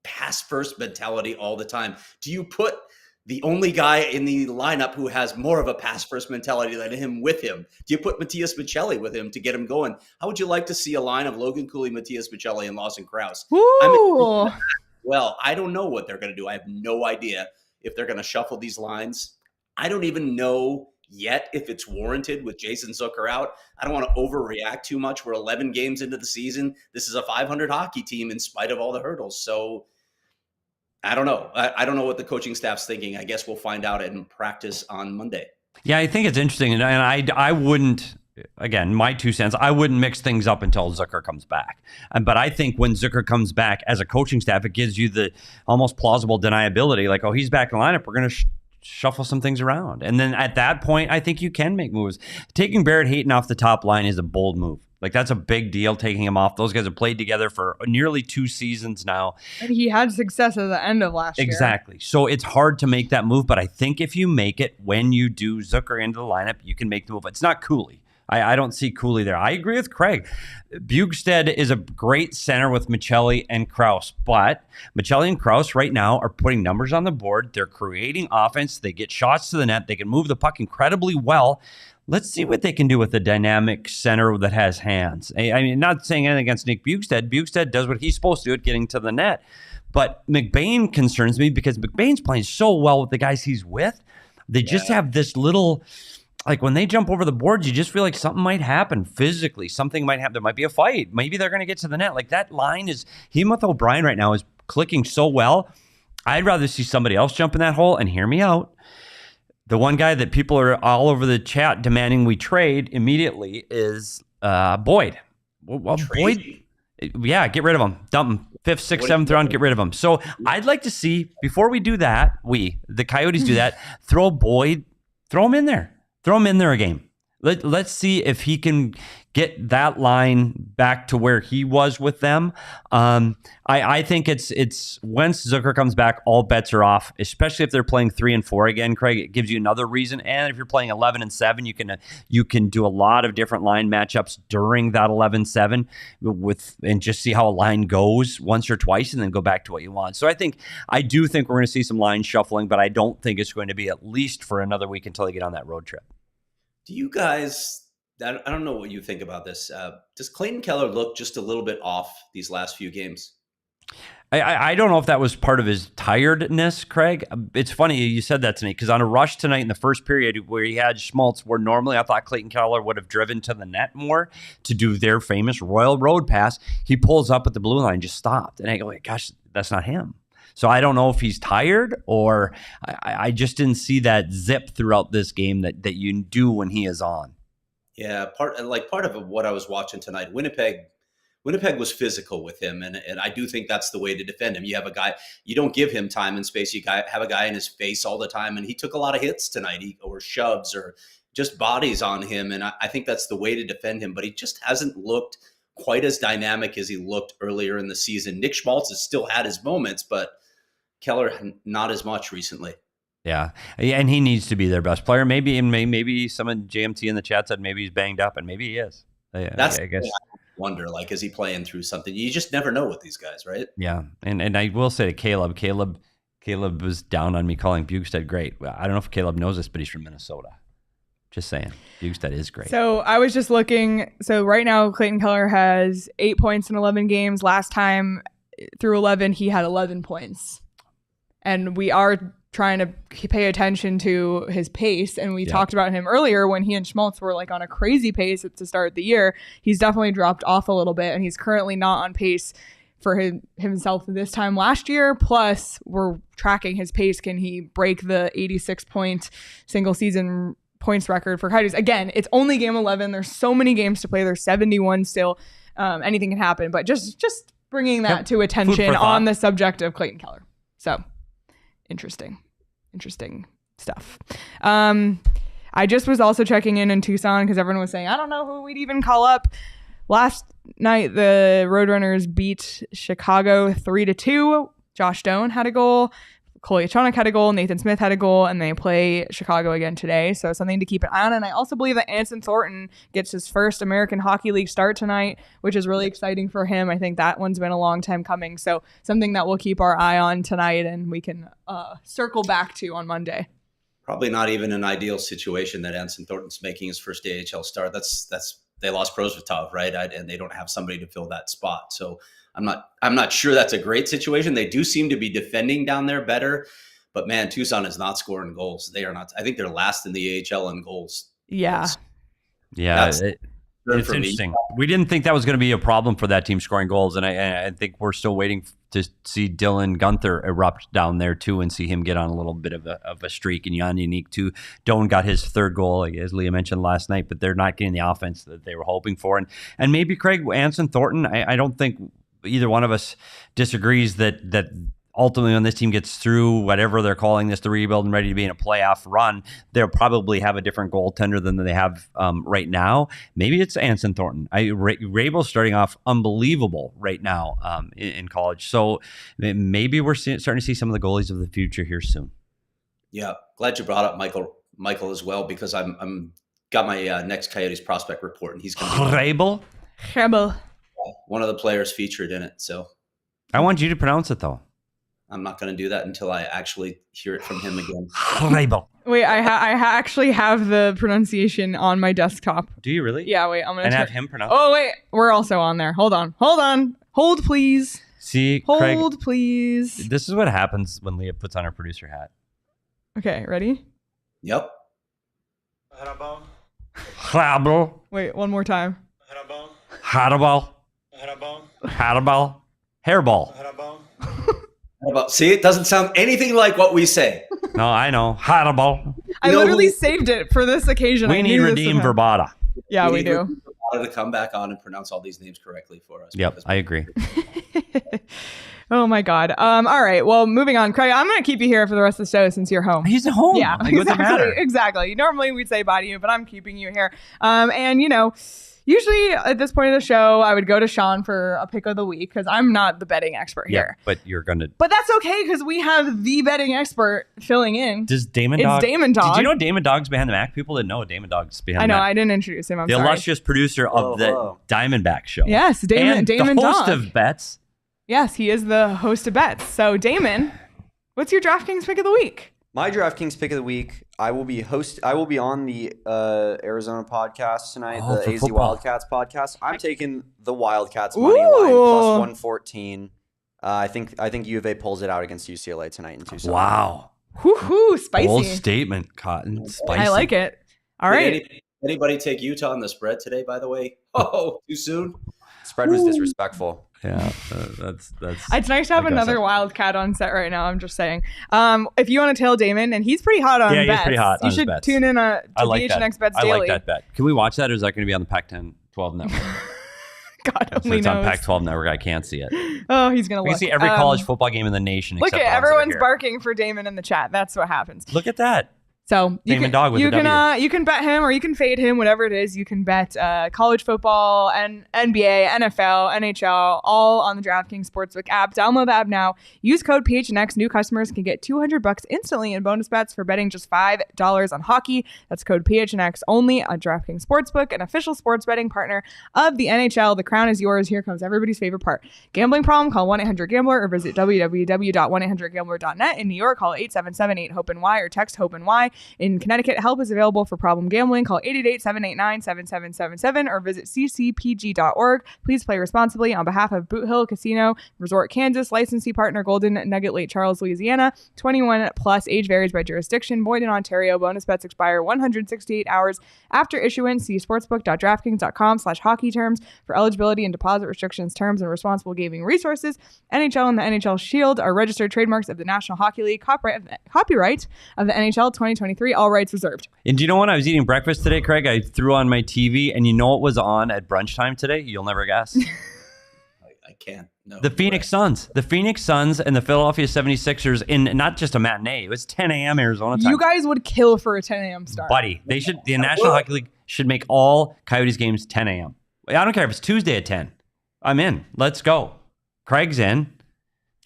pass first mentality all the time. Do you put the only guy in the lineup who has more of a pass first mentality than him with him? Do you put Matias Maccelli with him to get him going? How would you like to see a line of Logan Cooley, Matias Maccelli, and Lawson Crouse? Well, I don't know what they're going to do. I have no idea if they're going to shuffle these lines. I don't even know yet if it's warranted with Jason Zucker out. I don't want to overreact too much. We're 11 games into the season. This is a 500 hockey team in spite of all the hurdles. So I don't know. I don't know what the coaching staff's thinking. I guess we'll find out in practice on Monday. Yeah, I think it's interesting. And I wouldn't, again, my 2 cents, I wouldn't mix things up until Zucker comes back. But I think when Zucker comes back as a coaching staff, it gives you the almost plausible deniability. Like, oh, he's back in the lineup. We're going to shuffle some things around. And then at that point, I think you can make moves. Taking Barrett Hayton off the top line is a bold move. Like, that's a big deal, taking him off. Those guys have played together for nearly 2 seasons now. And he had success at the end of last year. Exactly. So it's hard to make that move, but I think if you make it when you do Zucker into the lineup, you can make the move. It's not Cooley. I don't see Cooley there. I agree with Craig. Bugstead is a great center with Maccelli and Crouse, but Maccelli and Crouse right now are putting numbers on the board. They're creating offense. They get shots to the net. They can move the puck incredibly well. Let's see what they can do with the dynamic center that has hands. Not saying anything against Nick Bugstead. Bugstead does what he's supposed to do at getting to the net. But McBain concerns me because McBain's playing so well with the guys he's with. They just have this little, like, when they jump over the boards, you just feel like something might happen physically. Something might happen. There might be a fight. Maybe they're going to get to the net. Like, that line is, him with O'Brien right now is clicking so well. I'd rather see somebody else jump in that hole, and hear me out. The one guy that people are all over the chat demanding we trade immediately is Boyd. Well, Boyd, yeah, get rid of him. Dump him. 5th, 6th, 7th round, get rid of him. So I'd like to see, before we do that, the Coyotes do that, throw Boyd, throw him in there. Throw him in there a game. Let's see if he can get that line back to where he was with them. I think it's once Zucker comes back, all bets are off, especially if they're playing 3 and 4 again, Craig. It gives you another reason. And if you're playing 11 and 7, you can do a lot of different line matchups during that 11-7 and just see how a line goes once or twice and then go back to what you want. So I do think we're going to see some line shuffling, but I don't think it's going to be at least for another week until they get on that road trip. Do you guys, I don't know what you think about this. Does Clayton Keller look just a little bit off these last few games? I don't know if that was part of his tiredness, Craig. It's funny you said that to me, because on a rush tonight in the first period where he had Schmaltz, where normally I thought Clayton Keller would have driven to the net more to do their famous Royal Road pass, he pulls up at the blue line, just stopped. And I go, gosh, that's not him. So I don't know if he's tired, or I just didn't see that zip throughout this game that you do when he is on. Yeah, part of what I was watching tonight, Winnipeg was physical with him, and I do think that's the way to defend him. You have a guy, you don't give him time and space. You have a guy in his face all the time, and he took a lot of hits tonight, or shoves, or just bodies on him, and I think that's the way to defend him. But he just hasn't looked quite as dynamic as he looked earlier in the season. Nick Schmaltz has still had his moments, but Keller, not as much recently. Yeah, and he needs to be their best player. Maybe some of JMT in the chat said maybe he's banged up, and maybe he is. That's I guess. I wonder, like, is he playing through something? You just never know with these guys, right? Yeah, and I will say to Caleb was down on me calling Bugstead great. I don't know if Caleb knows this, but he's from Minnesota. Just saying, Bugstead is great. So I was just looking. So right now, Clayton Keller has 8 points in 11 games. Last time through 11, he had 11 points. And we are trying to pay attention to his pace. And we talked about him earlier when he and Schmaltz were like on a crazy pace at the start of the year. He's definitely dropped off a little bit, and he's currently not on pace for himself this time last year. Plus, we're tracking his pace. Can he break the 86-point single season points record for Coyotes? Again, it's only game 11. There's so many games to play. There's 71 still. Anything can happen. But just bringing that to attention on the subject of Clayton Keller. So interesting stuff. I just was also checking in Tucson because everyone was saying, I don't know who we'd even call up. Last night, the Roadrunners beat Chicago 3-2. Josh Doan had a goal. Kolyachonok had a goal. Nathan Smith had a goal. And they play Chicago again today. So something to keep an eye on. And I also believe that Anson Thornton gets his first American Hockey League start tonight, which is really exciting for him. I think that one's been a long time coming. So something that we'll keep our eye on tonight and we can circle back to on Monday. Probably not even an ideal situation that Anson Thornton's making his first AHL start. That's they lost Prosvetov, right? And they don't have somebody to fill that spot. So I'm not sure that's a great situation. They do seem to be defending down there better, but man, Tucson is not scoring goals. They are not. I think they're last in the AHL in goals. Yeah. It's interesting. We didn't think that was going to be a problem for that team scoring goals, and I think we're still waiting to see Dylan Gunther erupt down there too, and see him get on a little bit of a streak. And Jan Unique too. Doan got his third goal, as Leah mentioned last night, but they're not getting the offense that they were hoping for. And maybe Craig, Anson Thornton. I don't think either one of us disagrees that ultimately when this team gets through whatever they're calling this, the rebuild, and ready to be in a playoff run, they'll probably have a different goaltender than they have right now. Maybe it's Anson Thornton. Rabel's starting off unbelievable right now in college. So maybe we're starting to see some of the goalies of the future here soon. Yeah, glad you brought up Michael as well, because I'm got my next Coyotes prospect report, and he's going to be Rabel. One of the players featured in it. So I want you to pronounce it though. I'm not going to do that until I actually hear it from him again. Rabel. Wait, I actually have the pronunciation on my desktop. Do you really? Yeah, wait, I'm going to have him pronounce. Oh, wait, we're also on there. Hold on. Hold, please. See, Hold, Craig, please. This is what happens when Leah puts on her producer hat. Okay, ready? Yep. Rabel. Wait, one more time. Hairball. See, it doesn't sound anything like what we say. No, I know. Hairball. I literally saved it for this occasion. We need Redeem Verbata. Yeah, we do. To come back on and pronounce all these names correctly for us. Yep, I agree. Oh my God. All right. Well, moving on. Craig, I'm going to keep you here for the rest of the show since you're home. He's at home. Yeah, like, exactly. Exactly. Normally we'd say bye to you, but I'm keeping you here. And usually at this point of the show, I would go to Sean for a pick of the week because I'm not the betting expert here. But you're going to. But that's okay because we have the betting expert filling in. Does Damon Dog? It's Damon Dog. Did you know Damon Dog's behind the Mac? People didn't know Damon Dog's behind the Mac. I know. I didn't introduce him. I'm the sorry. illustrious producer of the Diamondback show. Yes, Damon the host Dog. of Bets. Yes, he is the host of Bets. So, Damon, what's your DraftKings pick of the week? My DraftKings pick of the week, I will be on the Arizona podcast tonight, the AZ football. Wildcats podcast. I'm taking the Wildcats money line plus 114. I think U of A pulls it out against UCLA tonight in Tucson. Wow. Whoo, spicy. Bold statement, Cotton. Spicy. I like it. All right. Anybody take Utah on the spread today, by the way? Oh, too soon? Spread was disrespectful. Yeah, that's. It's nice to have another Wildcat on set right now. I'm just saying. If you want to tell Damon, and he's pretty hot on bets. He's pretty hot on you should bets. tune in to PHNX Bets Daily. I like that bet. Can we watch that, or is that going to be on the Pac-10-12 network? God only so it's knows. on Pac-12 network. I can't see it. Oh, he's going to look. We can see every college football game in the nation. Look except at the ones that are everyone's here. barking for Damon in the chat. That's what happens. Look at that. So you can bet him or you can fade him, whatever it is. You can bet college football and NBA, NFL, NHL, all on the DraftKings Sportsbook app. Download the app now. Use code PHNX. New customers can get $200 instantly in bonus bets for betting just $5 on hockey. That's code PHNX only on DraftKings Sportsbook, an official sports betting partner of the NHL. The crown is yours. Here comes everybody's favorite part. Gambling problem? Call 1-800-GAMBLER or visit www.1800gambler.net. In New York, call 877-8-HOPE-NY or text HOPE-NY. In Connecticut, help is available for problem gambling. Call 888-789-7777 or visit ccpg.org. Please play responsibly on behalf of Boot Hill Casino Resort, Kansas. Licensee partner Golden Nugget Lake Charles, Louisiana. 21 plus. Age varies by jurisdiction. Void in Ontario. Bonus bets expire 168 hours after issuance. See sportsbook.draftkings.com/hockey terms for eligibility and deposit restrictions, terms, and responsible gaming resources. NHL and the NHL Shield are registered trademarks of the National Hockey League. Copyright of the NHL 2023. All rights reserved. And do you know when I was eating breakfast today, Craig? I threw on my TV, and you know what was on at brunch time today? You'll never guess. I can't. No. The Phoenix Suns. The Phoenix Suns and the Philadelphia 76ers in not just a matinee. It was 10 a.m. Arizona time. You guys would kill for a 10 a.m. start. Buddy, they should. The National Hockey League should make all Coyotes games 10 a.m. I don't care if it's Tuesday at 10. I'm in. Let's go. Craig's in.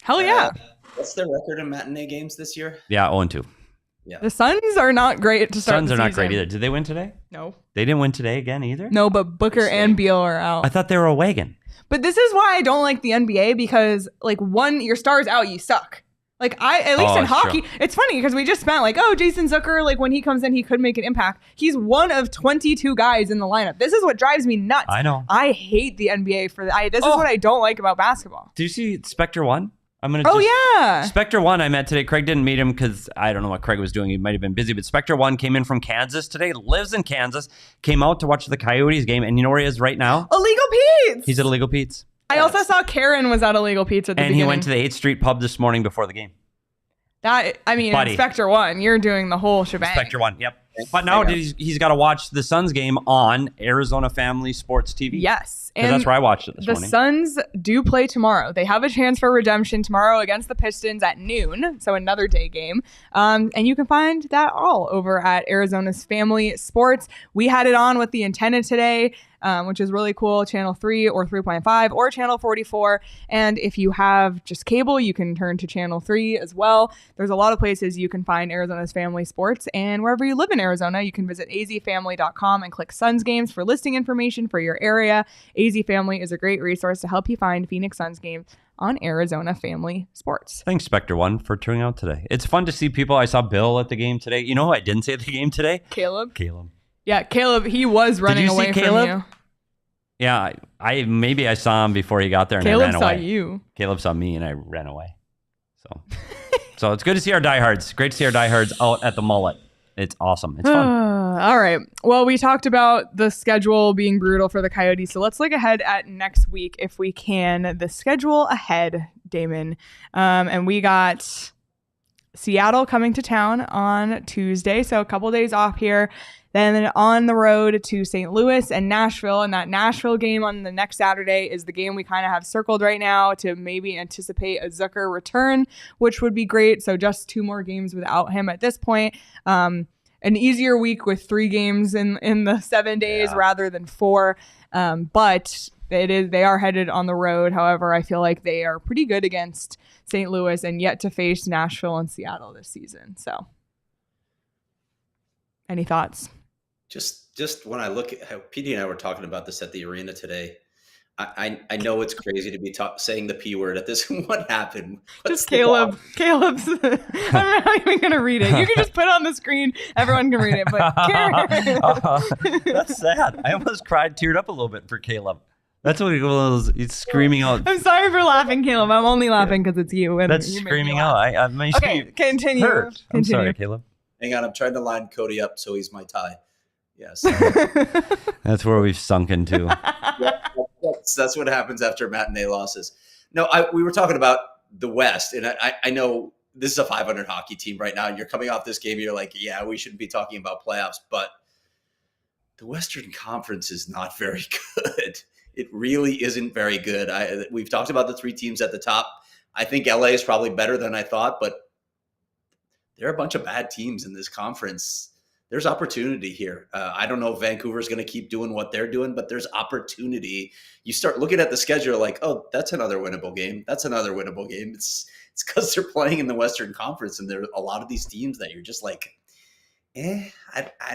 Hell yeah. What's their record in matinee games this year? Yeah, 0-2. Yeah. The Suns are not great to start. Suns the are not season. great either. Did they win today? No. They didn't win today again either? No, but Booker and Beal are out. I thought they were a wagon. But this is why I don't like the NBA, because like your star's out, you suck. Like at least in hockey, true. It's funny because we just spent Jason Zucker, like when he comes in, he could make an impact. He's one of 22 guys in the lineup. This is what drives me nuts. I know. I hate the NBA for that. This is what I don't like about basketball. Do you see Spectre 1? Yeah. Spectre 1 I met today. Craig didn't meet him because I don't know what Craig was doing. He might have been busy. But Spectre 1 came in from Kansas today, lives in Kansas, came out to watch the Coyotes game. And you know where he is right now? Illegal Pete's. He's at Illegal Pete's. I also saw Karen was at Illegal Pete's at the beginning. And he went to the 8th Street pub this morning before the game. Spectre 1, you're doing the whole shebang. Spectre 1, yep. But now he's got to watch the Suns game on Arizona Family Sports TV. Yes. Because that's where I watched it this morning. The Suns do play tomorrow. They have a chance for redemption tomorrow against the Pistons at noon, so another day game. And you can find that all over at Arizona's Family Sports. We had it on with the antenna today, which is really cool, channel 3 or 3.5 or channel 44. And if you have just cable, you can turn to channel 3 as well. There's a lot of places you can find Arizona's Family Sports. And wherever you live in Arizona, you can visit azfamily.com and click Suns games for listing information for your area. AZ Family is a great resource to help you find Phoenix Suns games on Arizona Family Sports. Thanks, Spectre 1, for turning out today. It's fun to see people. I saw Bill at the game today. You know who I didn't see at the game today? Caleb. Yeah, Caleb, he was running away from you. Yeah, I saw him before he got there and Caleb I ran away. saw you. Caleb saw me and I ran away. So it's good to see our diehards. Great to see our diehards out at the Mullet. It's awesome. It's fun. All right. Well, we talked about the schedule being brutal for the Coyotes, so let's look ahead at next week if we can. The schedule ahead, Damon. And we got Seattle coming to town on Tuesday, so a couple days off here. Then on the road to St. Louis and Nashville. And that Nashville game on the next Saturday is the game we kind of have circled right now to maybe anticipate a Zucker return, which would be great. So just 2 more games without him at this point. An easier week with 3 games in the 7 days rather than 4. But they are headed on the road. However, I feel like they are pretty good against St. Louis and yet to face Nashville and Seattle this season. So any thoughts? Just when I look at how Petey and I were talking about this at the arena today, I know it's crazy to be saying the P word at this. What happened? Caleb's. I'm not even going to read it. You can just put it on the screen. Everyone can read it. But that's sad. I almost teared up a little bit for Caleb. That's what he's screaming out. I'm sorry for laughing, Caleb. I'm only laughing because it's you. And that's screaming out. Okay, continue. I'm sorry, Caleb. Hang on, I'm trying to line Cody up so he's my tie. Yes. That's where we've sunk into. That's what happens after matinee losses. No, we were talking about the West, and I know this is a 500 hockey team right now, and you're coming off this game, you're like, yeah, we shouldn't be talking about playoffs, but the Western Conference is not very good. It really isn't very good. We've talked about the 3 teams at the top. I think LA is probably better than I thought, but there are a bunch of bad teams in this conference. There's opportunity here. I don't know if Vancouver's going to keep doing what they're doing, but there's opportunity. You start looking at the schedule like, oh, that's another winnable game. That's another winnable game. It's because they're playing in the Western Conference, and there are a lot of these teams that you're just like, I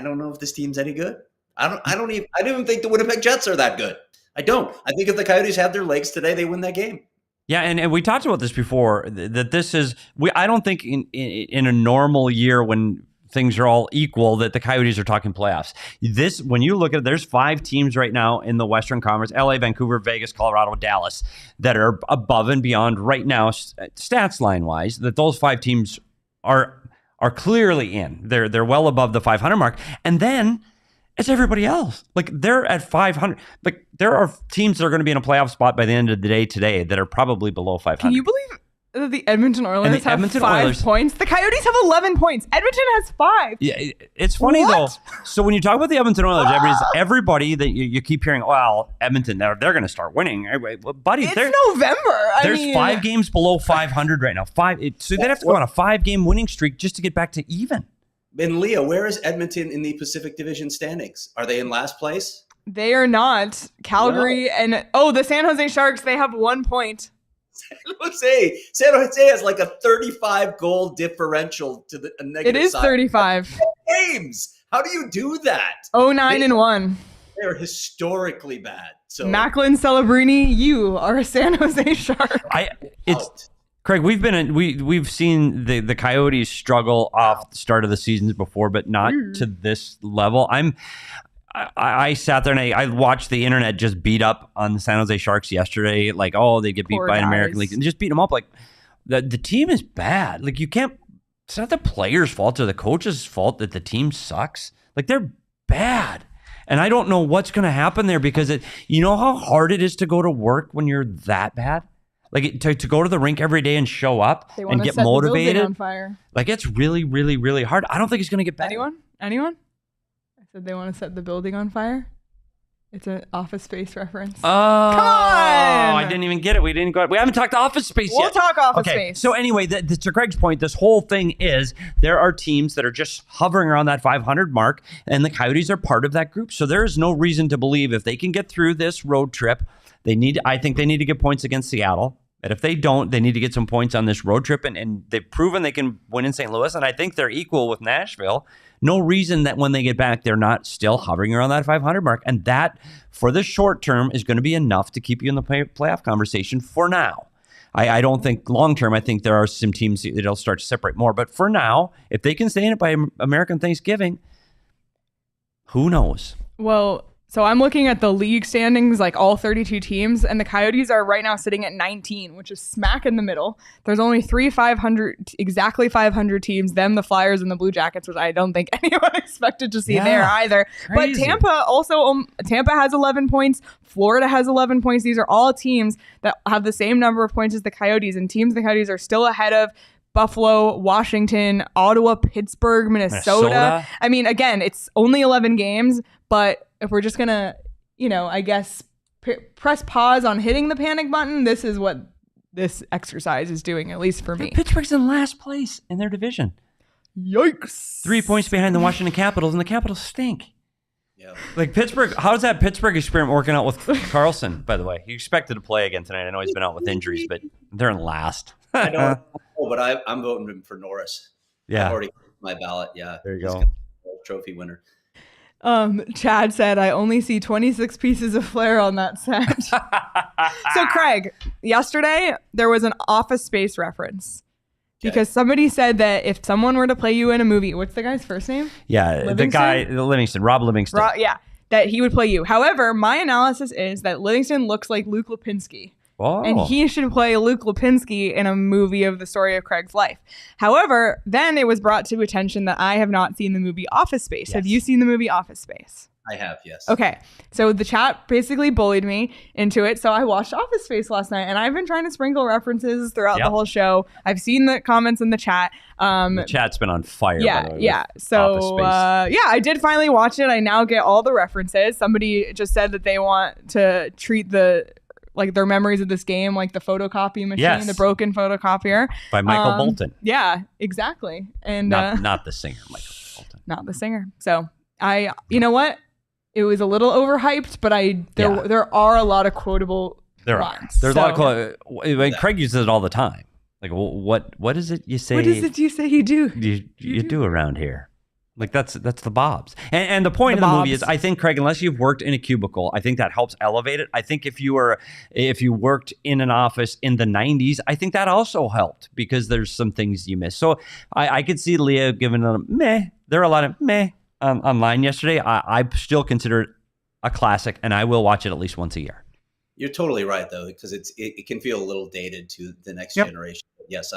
don't know if this team's any good. I don't even think the Winnipeg Jets are that good. I don't. I think if the Coyotes had their legs today, they win that game. Yeah, and we talked about this before, that this is, I don't think in a normal year when things are all equal, that the Coyotes are talking playoffs. When you look at it, there's 5 teams right now in the Western Conference, LA, Vancouver, Vegas, Colorado, Dallas, that are above and beyond right now, stats line wise, that those 5 teams are clearly in. They're well above the 500 mark. And then it's everybody else. Like, they're at 500. Like, there are teams that are going to be in a playoff spot by the end of the day today that are probably below 500. Can you believe that the Edmonton Oilers have 5 points? The Coyotes have 11 points. Edmonton has 5. Yeah, it's funny though. So when you talk about the Edmonton Oilers, everybody that you keep hearing, well, Edmonton, they're going to start winning. Well, buddy, it's November. There's 5 games below 500 right now. So they'd have to go on a 5-game winning streak just to get back to even. And Leah, where is Edmonton in the Pacific Division standings? Are they in last place? They are not. Calgary and the San Jose Sharks, they have 1 point. San Jose has like a 35 goal differential to the negative It is side. 35 games. How do you do that? 9-1. They're historically bad. So Macklin Celebrini, you are a San Jose Shark. Craig, we've seen the Coyotes struggle off the start of the seasons before, but not to this level. I sat there and I watched the internet just beat up on the San Jose Sharks yesterday. Like, they get beat by an American League, and just beat them up. Like, the team is bad. Like, it's not the players' fault or the coach's fault that the team sucks. Like, they're bad. And I don't know what's going to happen there, because you know how hard it is to go to work when you're that bad? Like, to go to the rink every day and show up and get motivated. On fire. Like, it's really, really, really hard. I don't think it's going to get better. Anyone? I said they want to set the building on fire. It's an Office Space reference. Oh, come on! I didn't even get it. We haven't talked Office Space yet. We'll talk Office Space. So anyway, to Craig's point, this whole thing is there are teams that are just hovering around that 500 mark, and the Coyotes are part of that group. So there is no reason to believe if they can get through this road trip, I think they need to get points against Seattle. And if they don't, they need to get some points on this road trip. And they've proven they can win in St. Louis. And I think they're equal with Nashville. No reason that when they get back, they're not still hovering around that 500 mark. And that, for the short term, is going to be enough to keep you in the playoff conversation for now. I don't think long term, I think there are some teams that'll start to separate more. But for now, if they can stay in it by American Thanksgiving, who knows? Well, so I'm looking at the league standings, like all 32 teams, and the Coyotes are right now sitting at 19, which is smack in the middle. There's only exactly 500 teams, them, the Flyers, and the Blue Jackets, which I don't think anyone expected to see there either. Crazy. But Tampa has 11 points. Florida has 11 points. These are all teams that have the same number of points as the Coyotes, and teams the Coyotes are still ahead of Buffalo, Washington, Ottawa, Pittsburgh, Minnesota. I mean, again, it's only 11 games, but if we're just going to, I guess, press pause on hitting the panic button, this is what this exercise is doing, at least for me. Pittsburgh's in last place in their division. Yikes. 3 points behind the Washington Capitals, and the Capitals stink. Yeah. Like, Pittsburgh, how's that Pittsburgh experiment working out with Carlson, by the way? He expected to play again tonight. I know he's been out with injuries, but they're in last. I don't know, but I'm voting for Norris. Yeah. I've already my ballot. Yeah. There you go. Trophy winner. Chad said, I only see 26 pieces of flair on that set. So, Craig, yesterday there was an Office Space reference. Because somebody said that if someone were to play you in a movie, what's the guy's first name? Yeah, Livingston? the guy, Livingston, Rob Livingston. That he would play you. However, my analysis is that Livingston looks like Luke Lipinski. Oh. And he should play Luke Lipinski in a movie of the story of Craig's life. However, then it was brought to attention that I have not seen the movie Office Space. Yes. Have you seen the movie Office Space? I have, yes. Okay. So the chat basically bullied me into it. So I watched Office Space last night, and I've been trying to sprinkle references throughout the whole show. I've seen the comments in the chat. The chat's been on fire. Yeah, by the way, yeah. So I did finally watch it. I now get all the references. Somebody just said that they want to treat their memories of this game like the photocopy machine, the broken photocopier. By Michael Bolton. Yeah, exactly. And not the singer, Michael Bolton. Not the singer. So you know what? It was a little overhyped, but there are a lot of quotable lines. There's a lot of Craig uses it all the time. Like, what is it you say? What is it you say you do? You do around here? Like, that's the Bobs. And the point of the movie is, I think, Craig, unless you've worked in a cubicle, I think that helps elevate it. I think if you worked in an office in the 90s, I think that also helped because there's some things you miss. So I could see Leah giving it a meh. there are a lot of meh online yesterday. I still consider it a classic, and I will watch it at least once a year. You're totally right, though, because it can feel a little dated to the next generation. Yes,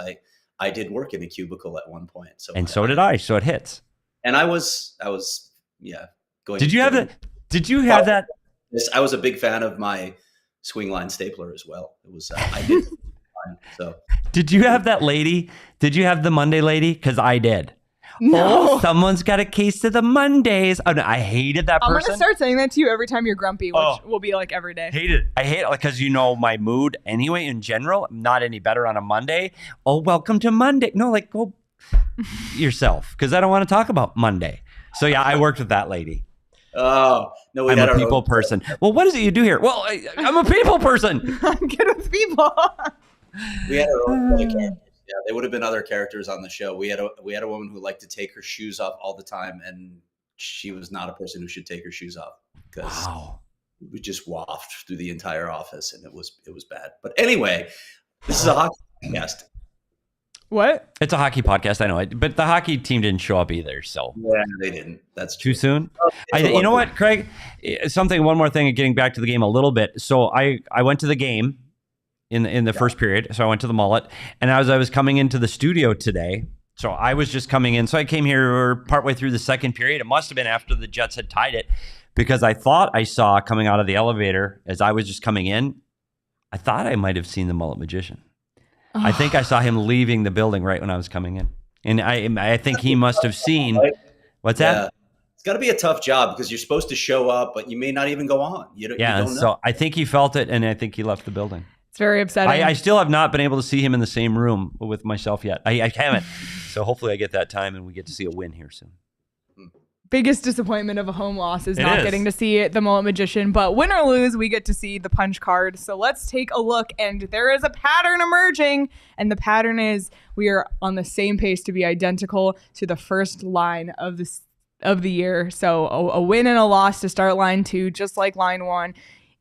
I did work in a cubicle at one point. So did I. So it hits. And I was going. Did you have that? Yes, I was a big fan of my swing line stapler as well. It was I did. So did you have that lady? Did you have the Monday lady? Because I did. No. Oh, someone's got a case of the Mondays. Oh, no, I hated that person. I'm going to start saying that to you every time you're grumpy, which will be like every day. I hate it because my mood anyway in general. I'm not any better on a Monday. Oh, welcome to Monday. No, like go yourself because I don't want to talk about Monday. So yeah, I worked with that lady. Oh, no, I'm a people person. Well, what is it you do here? Well, I'm a people person. I'm good with people. We had our own characters. Yeah, there would have been other characters on the show. We had a woman who liked to take her shoes off all the time, and she was not a person who should take her shoes off because we just wafted through the entire office, and it was bad. But anyway, this is a hockey podcast. What? It's a hockey podcast, I know it, but the hockey team didn't show up either. So yeah, they didn't. That's true. Too soon. You know what, Craig? One more thing. Getting back to the game a little bit. So I went to the game. In the first period. So I went to the Mullet. And as I was coming into the studio today, so I was just coming in. So I came here partway through the second period. It must have been after the Jets had tied it because I thought I saw coming out of the elevator as I was just coming in, I thought I might have seen the Mullet Magician. I think I saw him leaving the building right when I was coming in. And I think he must have seen. What's that? It's got to be a tough job because you're supposed to show up, but you may not even go on. You don't know. So I think he felt it, and I think he left the building. It's very upsetting. I still have not been able to see him in the same room with myself yet. I haven't. So hopefully I get that time and we get to see a win here soon. Biggest disappointment of a home loss is not getting to see the Mullet Magician. But win or lose, we get to see the punch card. So let's take a look. And there is a pattern emerging. And the pattern is we are on the same pace to be identical to the first line of the year. So a win and a loss to start line 2, just like line 1.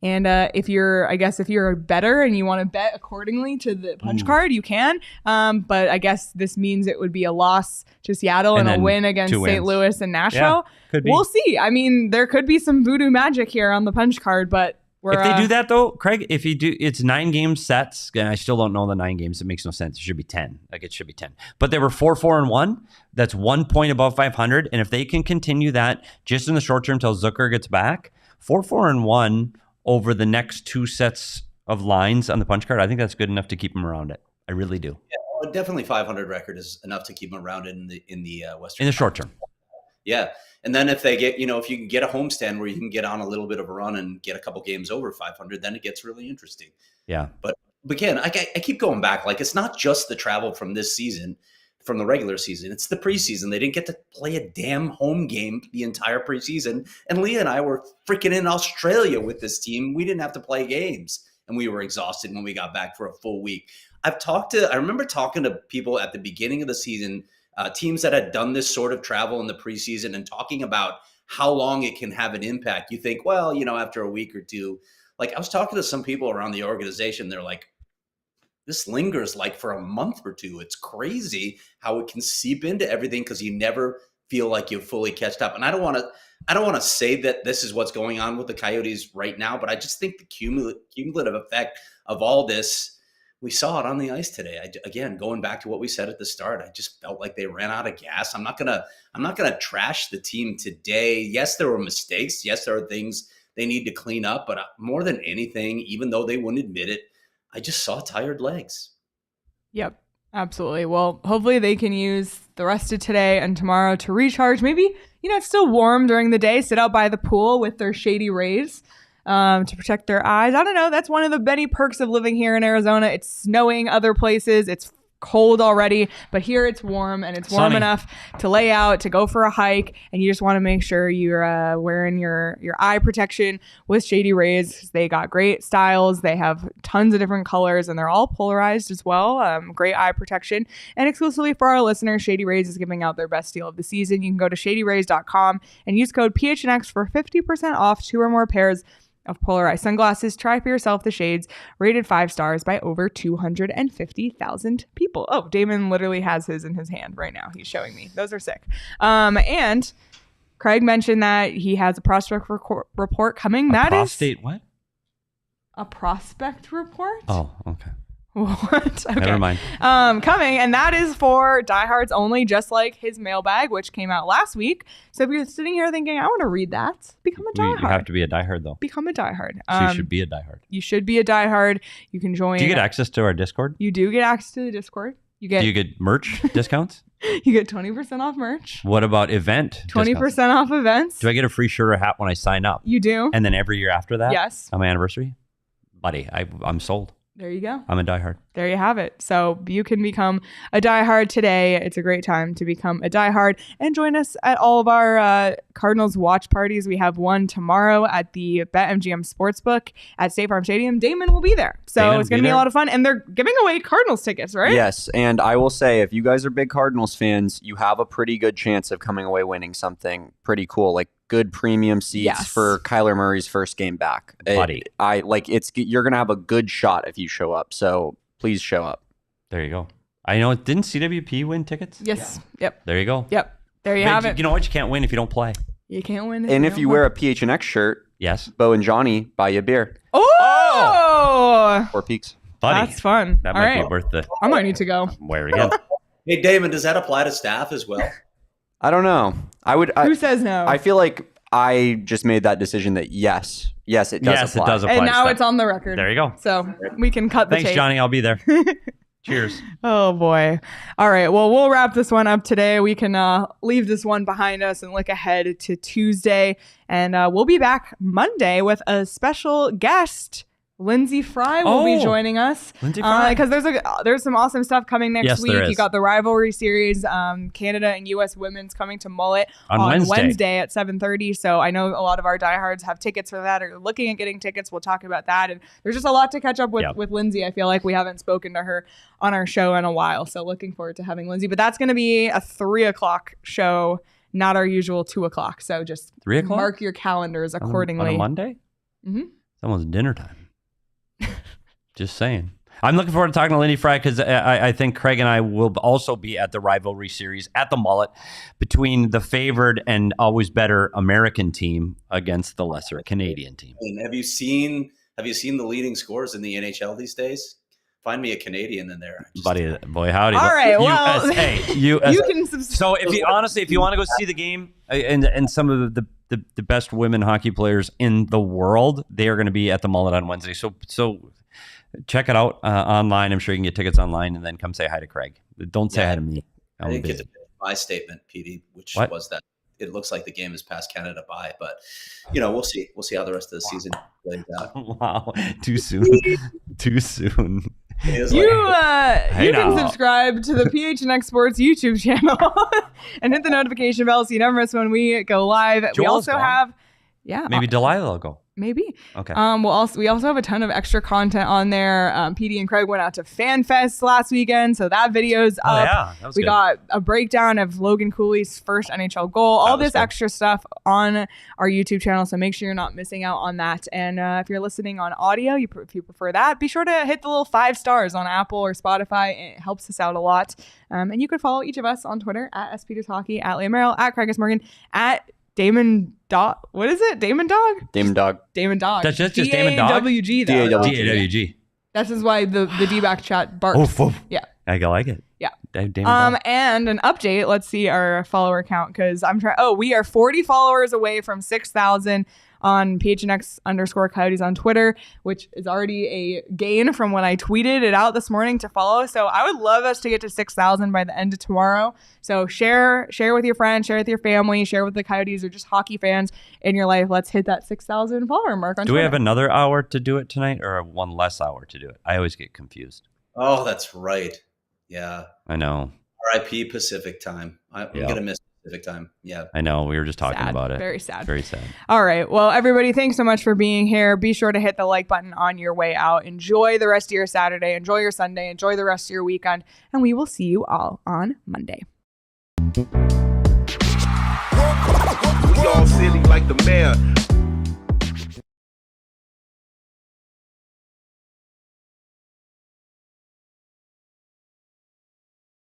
And if you're a bettor and you want to bet accordingly to the punch card, you can. But I guess this means it would be a loss to Seattle and a win against St. Louis and Nashville. Yeah, could be. We'll see. I mean, there could be some voodoo magic here on the punch card, but if they do that though, Craig, it's 9 game sets. And I still don't know the 9 games. It makes no sense. It should be 10. It should be 10. But they were 4-4-1. That's 1 point above 500. And if they can continue that just in the short term till Zucker gets back, 4-4-1. Over the next 2 sets of lines on the punch card, I think that's good enough to keep them around it. I really do. Yeah, well, definitely 500 record is enough to keep them around it in the Western. In the short term. Yeah, and then if they get, if you can get a homestand where you can get on a little bit of a run and get a couple games over 500, then it gets really interesting. Yeah. But again, I keep going back. Like it's not just the travel from this season. From the regular season. It's the preseason. They didn't get to play a damn home game the entire preseason. And Leah and I were freaking in Australia with this team. We didn't have to play games. And we were exhausted when we got back for a full week. I remember talking to people at the beginning of the season, teams that had done this sort of travel in the preseason and talking about how long it can have an impact. You think, well, after a week or two, like I was talking to some people around the organization. They're like, this lingers like for a month or 2. It's crazy how it can seep into everything because you never feel like you've fully catched up. And I don't want to say that this is what's going on with the Coyotes right now, but I just think the cumulative effect of all this, we saw it on the ice today. Again, going back to what we said at the start, I just felt like they ran out of gas. I'm not gonna trash the team today. Yes, there were mistakes. Yes, there are things they need to clean up, but more than anything, even though they wouldn't admit it, I just saw tired legs. Yep, absolutely. Well, hopefully they can use the rest of today and tomorrow to recharge. Maybe, it's still warm during the day. Sit out by the pool with their shady rays to protect their eyes. I don't know. That's one of the many perks of living here in Arizona. It's snowing other places. It's cold already, but here it's warm and it's warm enough to lay out, to go for a hike, and you just want to make sure you're wearing your eye protection with Shady Rays. They got great styles. They have tons of different colors and they're all polarized as well. Great eye protection. And exclusively for our listeners, Shady Rays is giving out their best deal of the season. You can go to shadyrays.com and use code PHNX for 50% off 2 or more pairs of polarized sunglasses. Try for yourself the shades, rated 5 stars by over 250,000 people. Oh, Damon literally has his in his hand right now. He's showing me. Those are sick. And Craig mentioned that he has a prospect report coming. What? A prospect report? Oh, okay. What? Okay. Never mind. Coming, and that is for diehards only, just like his mailbag, which came out last week. So if you're sitting here thinking, I want to read that, become a diehard. You have to be a diehard, though. Become a diehard. So you should be a diehard. You should be a diehard. You can join. Do you get access to our Discord? You do get access to the Discord. Do you get merch discounts? You get 20% off merch. What about event 20% off events. Do I get a free shirt or hat when I sign up? You do. And then every year after that? Yes. On my anniversary? Buddy, I'm sold. There you go. I'm a diehard. There you have it. So you can become a diehard today. It's a great time to become a diehard and join us at all of our Cardinals watch parties. We have one tomorrow at the BetMGM Sportsbook at State Farm Stadium. Damon will be there. So it's going to be a lot of fun. And they're giving away Cardinals tickets, right? Yes. And I will say, if you guys are big Cardinals fans, you have a pretty good chance of coming away winning something pretty cool, like good premium seats for Kyler Murray's first game back. Buddy. You're going to have a good shot if you show up. So please show up. There you go. I know. Didn't CWP win tickets? Yes. Yeah. Yep. There you go. Yep. There you have it. You know what? You can't win if you don't play. You can't win. And if you wear a PHNX shirt, yes, Bo and Johnny buy you a beer. Oh! 4 Peaks. Buddy. That's fun. That All might right. be worth it. I might need to go. Wear it again. Hey, Damon, does that apply to staff as well? I don't know. Who says no? I feel like I just made that decision that yes, it does apply. Yes, it does apply. And now it's on the record. There you go. So we can cut the tape. Thanks, Johnny. I'll be there. Cheers. Oh, boy. All right. Well, we'll wrap this one up today. We can leave this one behind us and look ahead to Tuesday. And we'll be back Monday with a special guest. Lindsay Fry will be joining us. Lindsay Fry. Because there's some awesome stuff coming next week. There is. You got the rivalry series, Canada and U.S. women's coming to Mullet on Wednesday at 7:30. So I know a lot of our diehards have tickets for that or looking at getting tickets. We'll talk about that. And there's just a lot to catch up with Lindsay. I feel like we haven't spoken to her on our show in a while. So looking forward to having Lindsay. But that's going to be a 3 o'clock show, not our usual 2 o'clock. So just 3 o'clock? Mark your calendars accordingly. On a Monday? Mm-hmm. It's almost dinner time. Just saying. I'm looking forward to talking to Lindsay Fry because I think Craig and I will also be at the rivalry series at the Mullet between the favored and always better American team against the lesser Canadian team. And have you seen the leading scores in the NHL these days? Find me a Canadian in there. Buddy, boy, howdy. All right, well, USA. You can So if you want to go see the game and some of the best women hockey players in the world, they are going to be at the Mullet on Wednesday. So check it out online. I'm sure you can get tickets online and then come say hi to Craig. Don't say hi to me. I didn't get to finish my statement, Petey, which was that it looks like the game has passed Canada by, but we'll see. We'll see how the rest of the season plays out. Wow, too soon. Too soon. You can subscribe to the PHNX Sports YouTube channel and hit the notification bell so you never miss when we go live. We also have, maybe Delilah will go. Maybe. Okay. We also have a ton of extra content on there. Petey and Craig went out to FanFest last weekend, so that video's up. Yeah, that was good. Got a breakdown of Logan Cooley's first NHL goal. All this extra stuff on our YouTube channel, so make sure you're not missing out on that. And if you're listening on audio, if you prefer that, be sure to hit the little 5 stars on Apple or Spotify. It helps us out a lot. And you can follow each of us on Twitter at @SPetersHockey, at Leah Merrill, at Craigus Morgan, at Damon Dog. What is it? Damon Dog? Damon Dog. Damon Dog. That's just Damon Dog? DAWG. DAWG. That's just why the D-back chat barks. Oh, yeah. I like it. Yeah. Damon Dog. And an update. Let's see our follower count because I'm trying. Oh, we are 40 followers away from 6,000 on PHNX_Coyotes on Twitter, which is already a gain from when I tweeted it out this morning to follow. So I would love us to get to 6,000 by the end of tomorrow. So share with your friends, share with your family, share with the Coyotes or just hockey fans in your life. Let's hit that 6,000 follower mark on Twitter. Do we have another hour to do it tonight or one less hour to do it? I always get confused. Oh, that's right. Yeah. I know. RIP Pacific time. I'm going to miss Pacific time. Yeah. I know. We were just talking about it. Very sad. Very sad. All right. Well, everybody, thanks so much for being here. Be sure to hit the like button on your way out. Enjoy the rest of your Saturday. Enjoy your Sunday. Enjoy the rest of your weekend. And we will see you all on Monday. Y'all silly like the mayor.